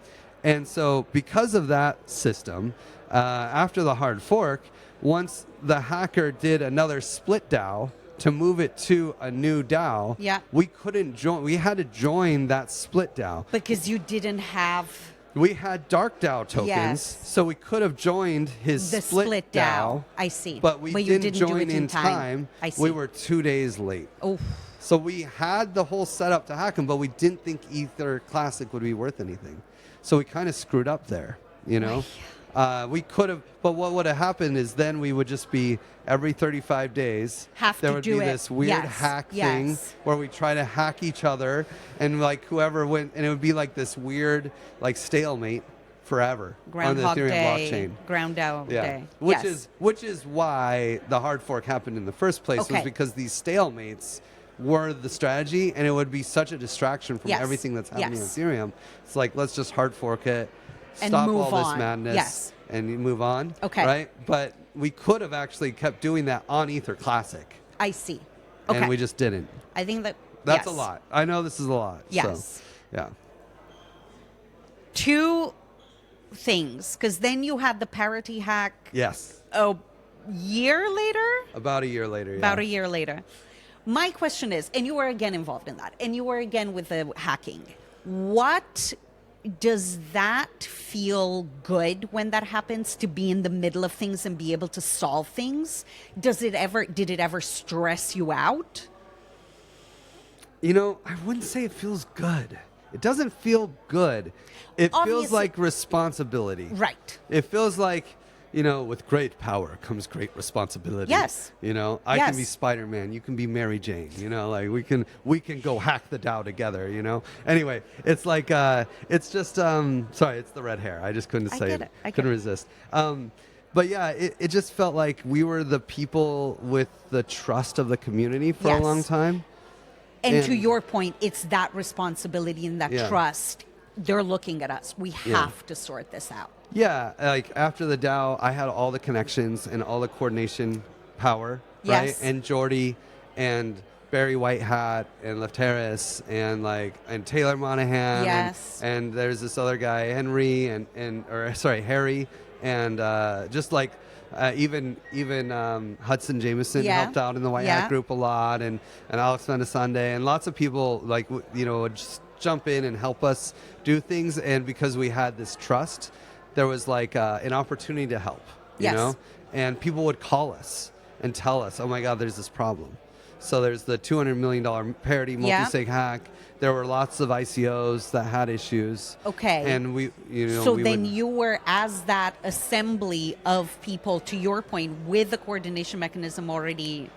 And so because of that system, after the hard fork, once the hacker did another split DAO to move it to a new DAO, we couldn't join. We had to join that split DAO. Because you didn't have... We had dark DAO tokens, so we could have joined his split DAO. I see. But we didn't join do it in time. I see. We were 2 days late. Oh. So we had the whole setup to hack him, but we didn't think Ether Classic would be worth anything. So we kind of screwed up there, you know? We could have, but what would have happened is then we would just be every 35 days. There would be this weird hack thing where we try to hack each other and like whoever went, and it would be like this weird like stalemate forever on the Ethereum blockchain. Ground DAO day. Which is why the hard fork happened in the first place was because these stalemates were the strategy, and it would be such a distraction from everything that's happening on Ethereum. It's like, let's just hard fork it, stop all this madness, and you move on. Okay. Right? But we could have actually kept doing that on Ether Classic. I see. Okay. And we just didn't. I think that's a lot. I know this is a lot. Yes. So, yeah. Two things, because then you had the parity hack. Yes. A year later? About a year later, About a year later. My question is, and you were again involved in that, and you were again with the hacking. What does that feel good when that happens, to be in the middle of things and be able to solve things? Did it ever stress you out? You know, I wouldn't say it feels good. It doesn't feel good. It feels like responsibility. Right. It feels like, you know, with great power comes great responsibility. Yes. You know, I can be Spider-Man. You can be Mary Jane. You know, like we can go hack the DAO together. You know. Anyway, it's like it's just sorry, it's the red hair. I just couldn't say it. I couldn't resist. But yeah, it just felt like we were the people with the trust of the community for a long time. And to your point, it's that responsibility and that trust. They're looking at us. We have to sort this out. Yeah, like after the DAO, I had all the connections and all the coordination power, right? And Jordy and Barry Whitehat and Lefteris and Taylor Monahan. Yes. And there's this other guy, Harry, and just like even Hudson Jameson helped out in the White Hat group a lot, and Alex Mendesande, and lots of people like would just jump in and help us do things, and because we had this trust, there was like an opportunity to help, you know, and people would call us and tell us, oh my God, there's this problem. So there's the $200 million parity multi-sig hack. There were lots of ICOs that had issues. Okay. And you were as that assembly of people, to your point, with the coordination mechanism already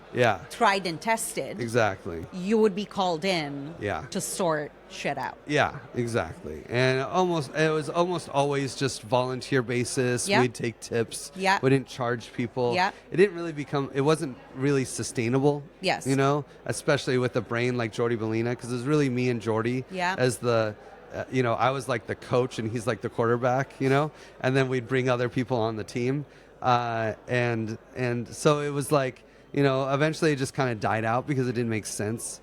tried and tested. Exactly. You would be called in to sort shit out. Yeah, exactly. And it was almost always just volunteer basis. We'd take tips. Yeah. We didn't charge people. Yeah. It wasn't really sustainable. Yes. You know, especially with a brain like Jordy Bellina, because it was really me and Jordy as the, I was like the coach and he's like the quarterback, you know, and then we'd bring other people on the team. And so it was like, eventually it just kind of died out because it didn't make sense.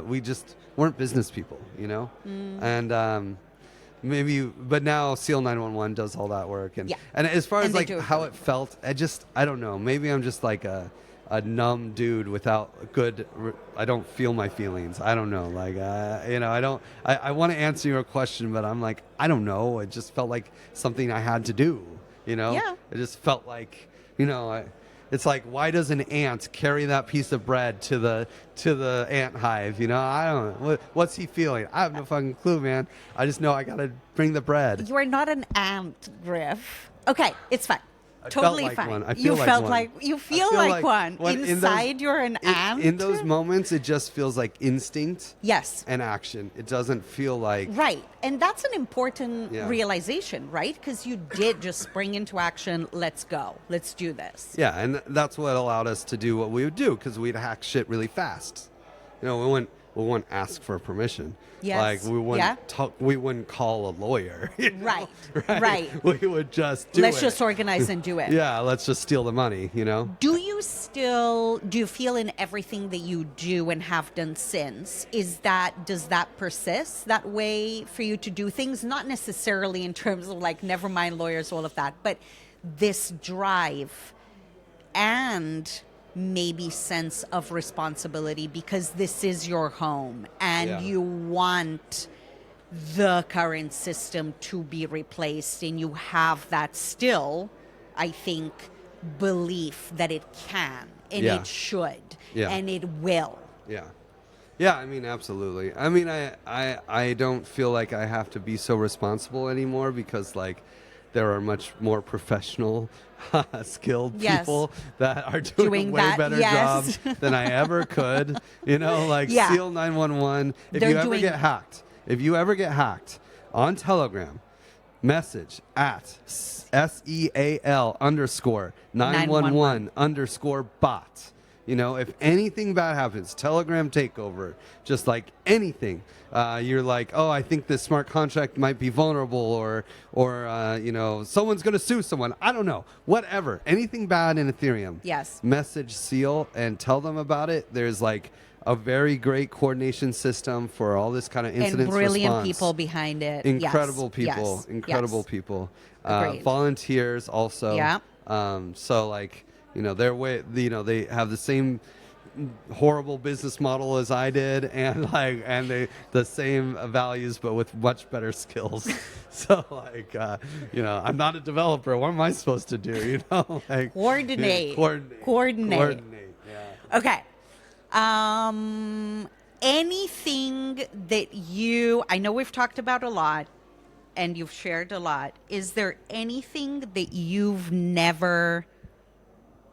We just weren't business people, and but now Seal 911 does all that work, and as far as like how it felt, I don't know. Maybe I'm just like a numb dude without I don't feel my feelings. I don't know. Like, I want to answer your question, but I'm like, I don't know. It just felt like something I had to do, It just felt like, it's like, why does an ant carry that piece of bread to the ant hive? I don't know. What's he feeling? I have no fucking clue, man. I just know I got to bring the bread. You are not an ant, Griff. Okay, it's fine. Totally fine. You feel like one. Inside, you're an ant. In those moments, it just feels like instinct. Yes. And action. It doesn't feel like... Right. And that's an important realization, right? Because you did just spring into action. Let's go. Let's do this. Yeah, and that's what allowed us to do what we would do, because we'd hack shit really fast. We wouldn't ask for permission. Yes. Like we wouldn't call a lawyer. Right. We would just do it. Let's just organize and do it. Yeah, let's just steal the money, Do you feel in everything that you do and have done since, does that persist that way for you to do things? Not necessarily in terms of like, never mind lawyers, all of that, but this drive and maybe sense of responsibility because this is your home and you want the current system to be replaced, and you have that still, I think, belief that it can and it should and it will. Yeah, I mean, absolutely. I mean, I don't feel like I have to be so responsible anymore because, like, there are much more professional, skilled people that are doing a way better job than I ever could. Seal 911. If you ever get hacked on Telegram, message at SEAL_911_bot. If anything bad happens, Telegram takeover, just like anything, you're like, oh, I think this smart contract might be vulnerable, or someone's going to sue someone. I don't know. Whatever. Anything bad in Ethereum. Yes. Message Seal and tell them about it. There's like a very great coordination system for all this kind of incident response. And brilliant people behind it. Incredible people. Yes. Incredible people. Agreed. Volunteers also. Yeah. So like, they have the same horrible business model as I did, and the same values, but with much better skills. So like, I'm not a developer. What am I supposed to do? Coordinate. Yeah. Okay. Anything that I know we've talked about a lot, and you've shared a lot. Is there anything that you've never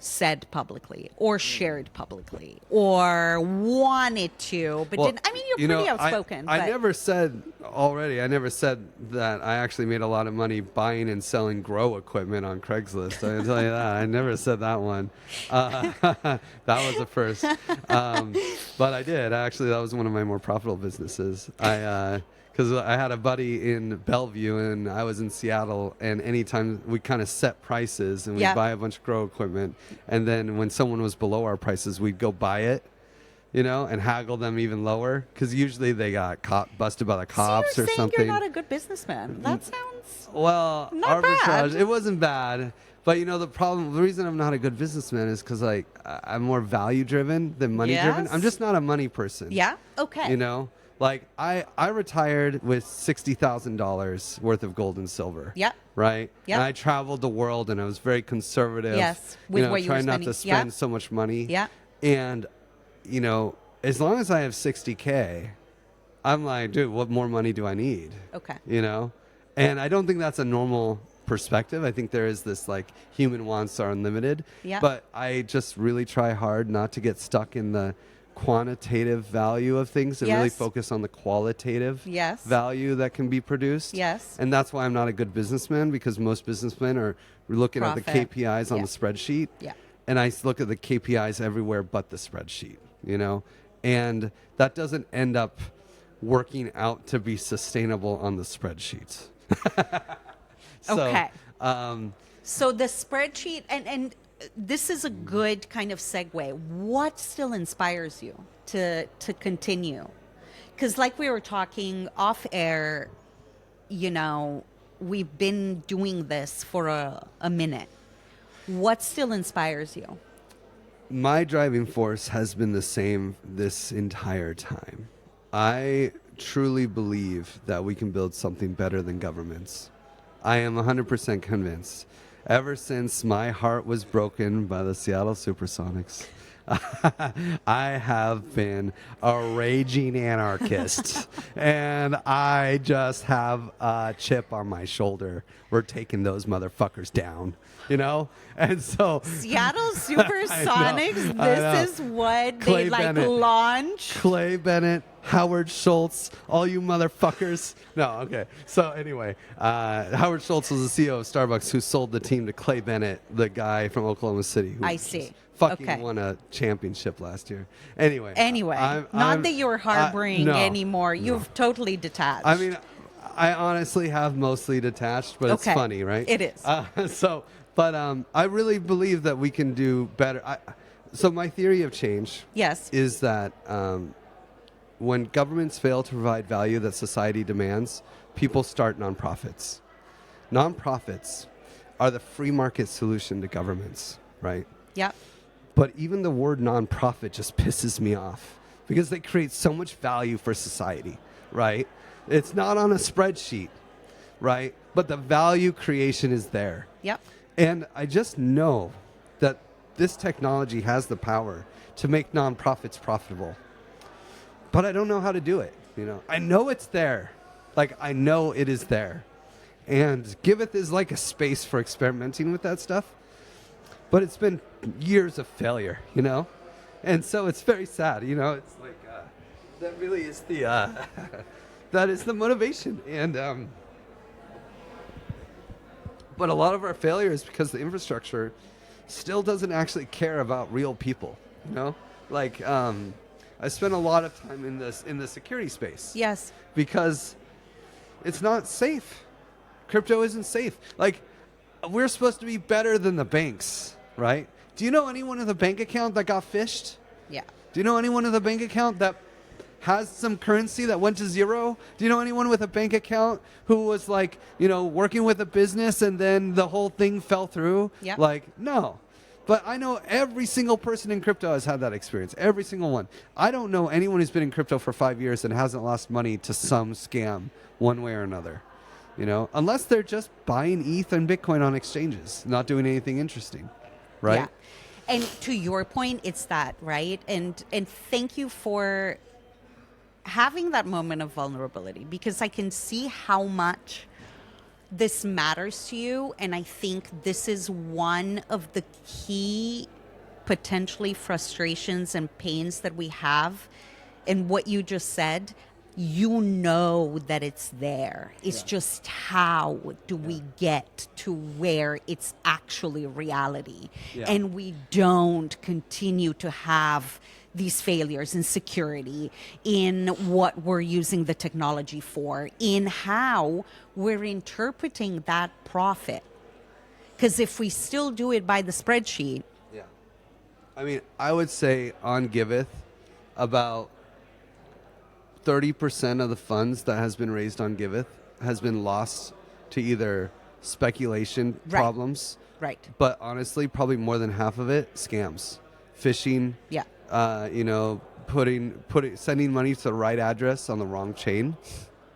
said publicly or shared publicly or wanted to, but didn't? I mean, you're pretty outspoken. I never said that I actually made a lot of money buying and selling grow equipment on Craigslist. I can tell you that. I never said that one. That was the first. But I did. Actually, that was one of my more profitable businesses. Because I had a buddy in Bellevue and I was in Seattle, and anytime we kind of set prices and we'd buy a bunch of grow equipment, and then when someone was below our prices, we'd go buy it, and haggle them even lower, because usually they got busted by the cops or something. You're not a good businessman. That sounds not arbitrage. Bad. It wasn't bad. But the reason I'm not a good businessman is because I'm more value driven than money driven. I'm just not a money person. Yeah. Okay. Like, I retired with $60,000 worth of gold and silver. Yeah. Right? Yeah. And I traveled the world, and I was very conservative. Yes. With what you were trying not spending. to spend so much money. Yeah. And, as long as I have $60K, I'm like, dude, what more money do I need? Okay. And I don't think that's a normal perspective. I think there is this, like, human wants are unlimited. Yeah. But I just really try hard not to get stuck in the quantitative value of things and really focus on the qualitative value that can be produced. Yes. And that's why I'm not a good businessman, because most businessmen are looking at the KPIs on the spreadsheet. Yeah. And I look at the KPIs everywhere but the spreadsheet, and that doesn't end up working out to be sustainable on the spreadsheets. Okay. So the spreadsheet, and this is a good kind of segue. What still inspires you to continue? Because like we were talking off air, you know, we've been doing this for a minute. What still inspires you? My driving force has been the same this entire time. I truly believe that we can build something better than governments. I am 100% convinced. Ever since my heart was broken by the Seattle SuperSonics, I have been a raging anarchist, and I just have a chip on my shoulder. We're taking those motherfuckers down, you know? And so Seattle SuperSonics, this is what Clay they like Bennett. launch. Clay Bennett, Howard Schultz, all you motherfuckers. No, okay. So anyway, Howard Schultz was the CEO of Starbucks who sold the team to Clay Bennett, the guy from Oklahoma City. Who I see. Fucking won a championship last year. Anyway, not that you're harboring no, anymore. You've totally detached. I mean, I honestly have mostly detached, but it's funny, right? It is. But I really believe that we can do better. So my theory of change is that when governments fail to provide value that society demands, people start nonprofits. Nonprofits are the free market solution to governments, right? Yep. But even the word nonprofit just pisses me off because they create so much value for society, right? It's not on a spreadsheet, right? But the value creation is there. Yep. And I just know that this technology has the power to make nonprofits profitable. But I don't know how to do it, you know? I know it's there. Like, I know it is there. And Giveth is like a space for experimenting with that stuff. But it's been years of failure, you know? And so it's very sad, you know? It's like, that really is the, that is the motivation. And, but a lot of our failure is because the infrastructure still doesn't actually care about real people, you know? Like, I spent a lot of time in the security space. Yes. Because it's not safe. Crypto isn't safe. Like, we're supposed to be better than the banks, right? Do you know anyone with a bank account that got phished? Yeah. Do you know anyone with a bank account that has some currency that went to zero? Do you know anyone with a bank account who was like, you know, working with a business and then the whole thing fell through? Yeah. Like, no. But I know every single person in crypto has had that experience. Every single one. I don't know anyone who's been in crypto for 5 years and hasn't lost money to some scam one way or another. You know, unless they're just buying ETH and Bitcoin on exchanges, not doing anything interesting, right? Yeah. And to your point, it's that, right? And thank you for having that moment of vulnerability, because I can see how much this matters to you. And I think this is one of the key potentially frustrations and pains that we have. And what you just said, you know that it's there. It's just how do we get to where it's actually reality? Yeah. And we don't continue to have these failures in security, in what we're using the technology for, in how we're interpreting that profit. Because if we still do it by the spreadsheet. Yeah. I mean, I would say on Giveth, about 30% of the funds that has been raised on Giveth has been lost to either speculation problems. Right. But honestly, probably more than half of it, scams, phishing. Yeah. You know, sending money to the right address on the wrong chain.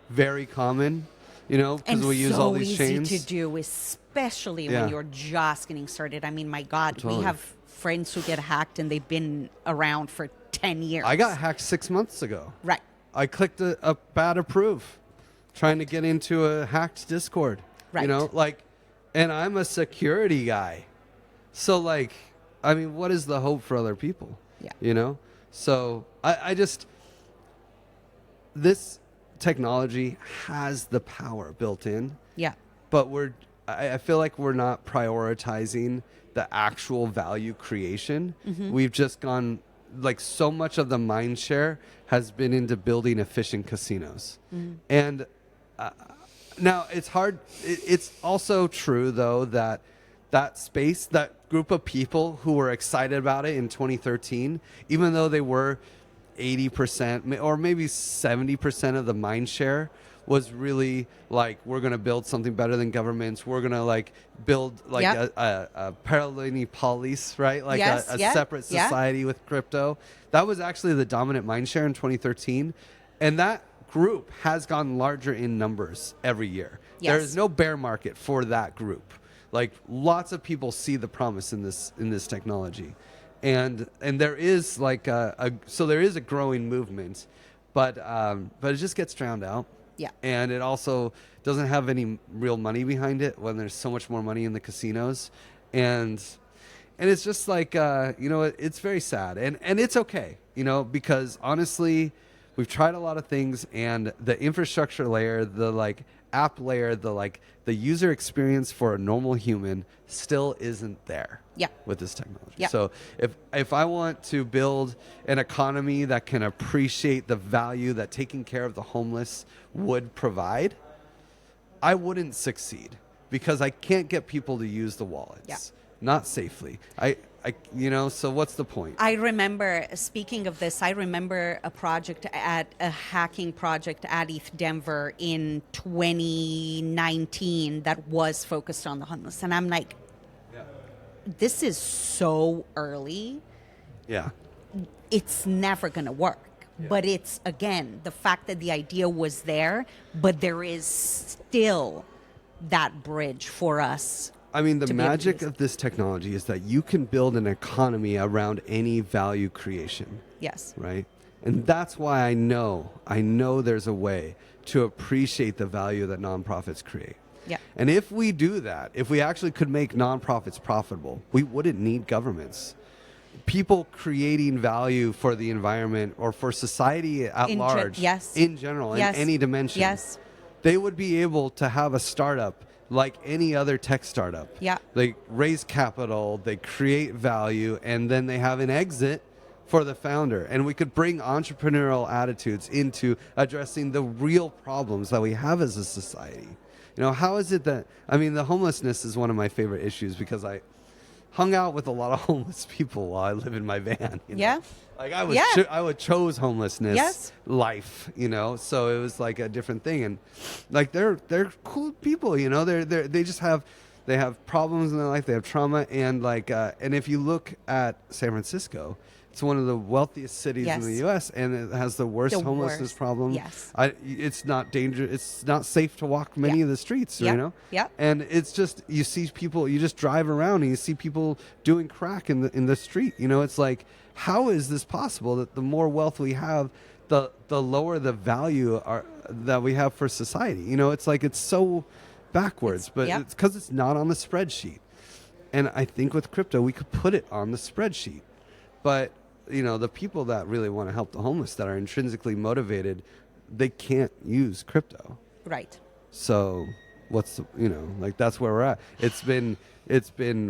Very common, you know, because we use all these chains. Easy to do, especially when you're just getting started. I mean, my God, we have friends who get hacked and they've been around for 10 years. I got hacked 6 months ago. Right. I clicked a bad approve, trying to get into a hacked Discord. Right. You know, like, and I'm a security guy. So, like, I mean, what is the hope for other people? Yeah. You know? So, I just, this technology has the power built in. Yeah. But I feel like we're not prioritizing the actual value creation. Mm-hmm. We've just gone, like, so much of the mind share has been into building efficient casinos. Mm-hmm. And now it's hard. It's also true, though, that that space, that group of people who were excited about it in 2013, even though they were 80% or maybe 70% of the mind share, was really like, we're going to build something better than governments. We're going to like build like Yep. a parallel police, right? Like Yes, a yeah, separate yeah. society with crypto. That was actually the dominant mind share in 2013. And that group has gotten larger in numbers every year. Yes. There is no bear market for that group. Like, lots of people see the promise in this technology. And there is like so there is a growing movement, but it just gets drowned out. Yeah. And it also doesn't have any real money behind it when there's so much more money in the casinos. And it's just like, it's very sad. And it's okay, because honestly, we've tried a lot of things, and the infrastructure layer, the like app layer, the user experience for a normal human still isn't there. Yeah. With this technology. Yeah. So if I want to build an economy that can appreciate the value that taking care of the homeless would provide, I wouldn't succeed, because I can't get people to use the wallets. Yeah. Not safely. So what's the point? I remember, speaking of this, I remember a hacking project at ETH Denver in 2019 that was focused on the homeless. And I'm like, this is so early. Yeah. It's never going to work. Yeah. But it's, again, the fact that the idea was there, but there is still that bridge for us. I mean, the to be able to magic use. of this technology is that you can build an economy around any value creation, Yes. right? And that's why I know there's a way to appreciate the value that nonprofits create. Yeah. And if we do that, if we actually could make nonprofits profitable, we wouldn't need governments. People creating value for the environment or for society at large, yes. in general, Yes. in any dimension, Yes. they would be able to have a startup like any other tech startup. Yeah. They raise capital, they create value, and then they have an exit for the founder. And we could bring entrepreneurial attitudes into addressing the real problems that we have as a society. How is it that, the homelessness is one of my favorite issues, because I hung out with a lot of homeless people while I live in my van. Yeah. Like I was, Yeah. I would chose homelessness Yes. life, so it was like a different thing. And like, they're cool people, they have problems in their life. They have trauma. And like, and if you look at San Francisco, it's one of the wealthiest cities in the Yes. U.S. and it has the worst homelessness worst. problem. Yes. It's not dangerous. It's not safe to walk many Yeah. of the streets, Yeah. Yeah. And it's just, you see people, you just drive around and you see people doing crack in the street. It's like, how is this possible that the more wealth we have, the lower the value that we have for society? It's like, it's so backwards, but yeah. it's because it's not on the spreadsheet. And I think with crypto, we could put it on the spreadsheet. But, the people that really want to help the homeless, that are intrinsically motivated, they can't use crypto. Right. So what's that's where we're at. It's been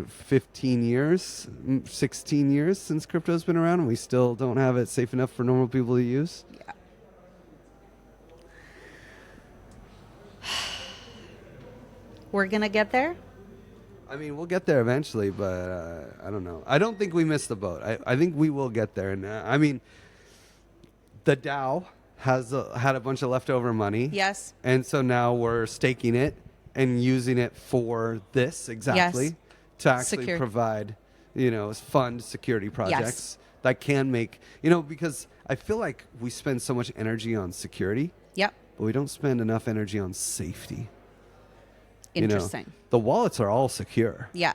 15 years, 16 years since crypto's been around, and we still don't have it safe enough for normal people to use. Yeah. We're going to get there? We'll get there eventually, but I don't know. I don't think we missed the boat. I think we will get there. And the DAO had a bunch of leftover money. Yes. And so now we're staking it and using it for this exactly, Yes. to actually provide, fund security projects Yes. that can make, because I feel like we spend so much energy on security, Yep. but we don't spend enough energy on safety. Interesting. The wallets are all secure, Yeah.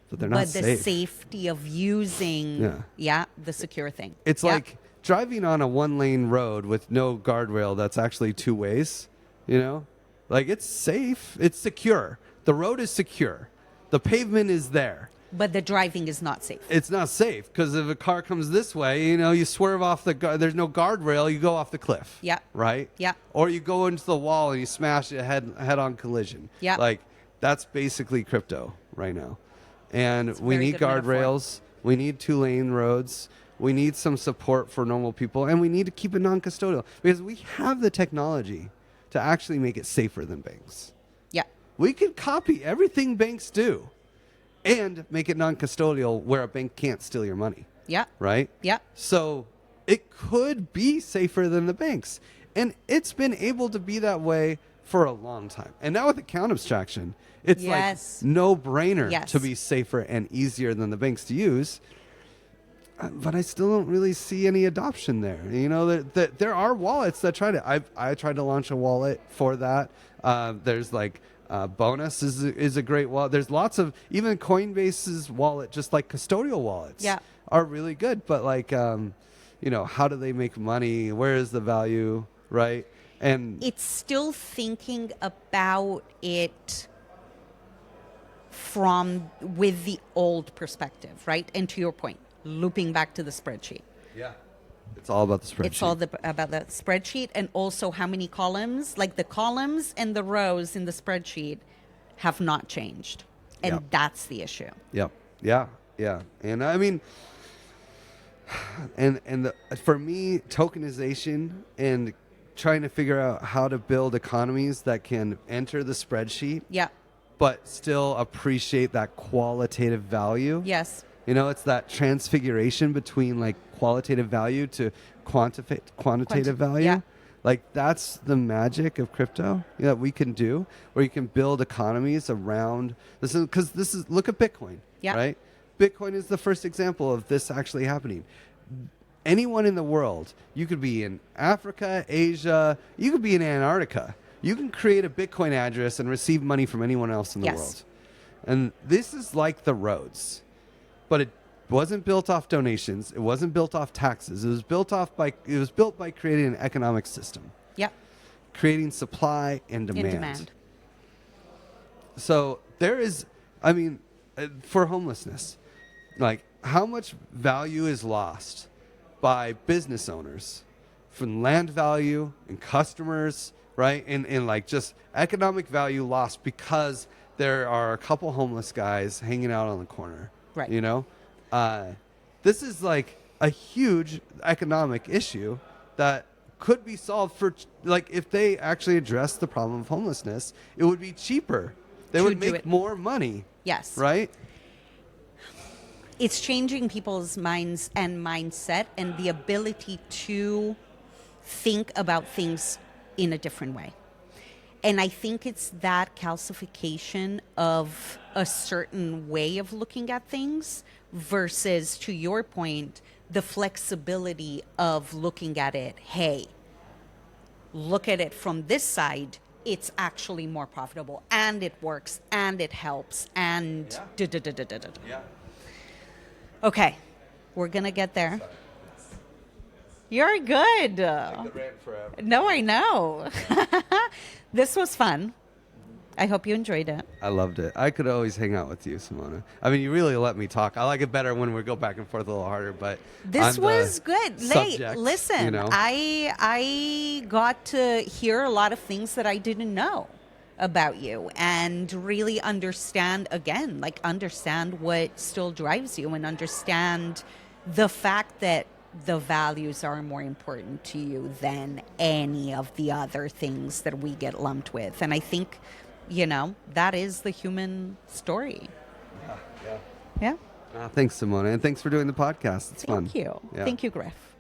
but they're not But the safe. safety of using, the secure thing. It's Yeah. like driving on a one-lane road with no guardrail that's actually two ways, Like, it's safe. It's secure. The road is secure. The pavement is there. But the driving is not safe. It's not safe, because if a car comes this way, you swerve off there's no guardrail, you go off the cliff. Yeah. Right? Yeah. Or you go into the wall and you smash it head-on collision. Yeah. Like, that's basically crypto right now. And It's a we very need good metaphor. guardrails. We need two-lane roads. We need some support for normal people. And we need to keep it non-custodial, because we have the technology to actually make it safer than banks. Yeah. We can copy everything banks do and make it non-custodial where a bank can't steal your money. Yeah. Right? Yeah. So it could be safer than the banks. And it's been able to be that way for a long time. And now with account abstraction, it's like no-brainer to be safer and easier than the banks to use. But I still don't really see any adoption there. You know, there are wallets that try to. I tried to launch a wallet for that. There's like Bonus is a great wallet. There's lots of, even Coinbase's wallet, just like custodial wallets, are really good. But like, you know, how do they make money? Where is the value, right? And it's still thinking about it with the old perspective, right? And to your point, looping back to the spreadsheet. Yeah. It's all about the spreadsheet. It's all about the spreadsheet, and also how many columns, like the columns and the rows in the spreadsheet have not changed. And that's the issue. Yep. Yeah. Yeah. And I mean, for me, tokenization and trying to figure out how to build economies that can enter the spreadsheet. Yeah. But still appreciate that qualitative value. Yes. You know, it's that transfiguration between like qualitative value to quantitative value. Yeah. Like that's the magic of crypto that we can do, where you can build economies around this. Because this is, look at Bitcoin, right? Bitcoin is the first example of this actually happening. Anyone in the world, you could be in Africa, Asia, you could be in Antarctica. You can create a Bitcoin address and receive money from anyone else in the world. And this is like the roads. But it wasn't built off donations. It wasn't built off taxes. It was built by creating an economic system. Yep. Creating supply and demand. So there is, I mean, for homelessness, like how much value is lost by business owners from land value and customers, right? And like just economic value lost because there are a couple homeless guys hanging out on the corner. Right. You know, this is like a huge economic issue that could be solved for, like, if they actually address the problem of homelessness, it would be cheaper. They would make more money. Yes. Right? It's changing people's minds and mindset and the ability to think about things in a different way. And I think it's that calcification of a certain way of looking at things versus, to your point, the flexibility of looking at it. Hey, look at it from this side. It's actually more profitable, and it works, and it helps, and Okay, we're going to get there. You're good. I could rant forever. No, I know. This was fun. I hope you enjoyed it. I loved it. I could always hang out with you, Simona. I mean, you really let me talk. I like it better when we go back and forth a little harder, but this was good. Subject, Listen, you know? I got to hear a lot of things that I didn't know about you and really understand what still drives you, and understand the fact that the values are more important to you than any of the other things that we get lumped with. And I think, you know, that is the human story. Yeah. Thanks, Simona. And thanks for doing the podcast. It's fun. Thank you. Yeah. Thank you, Griff.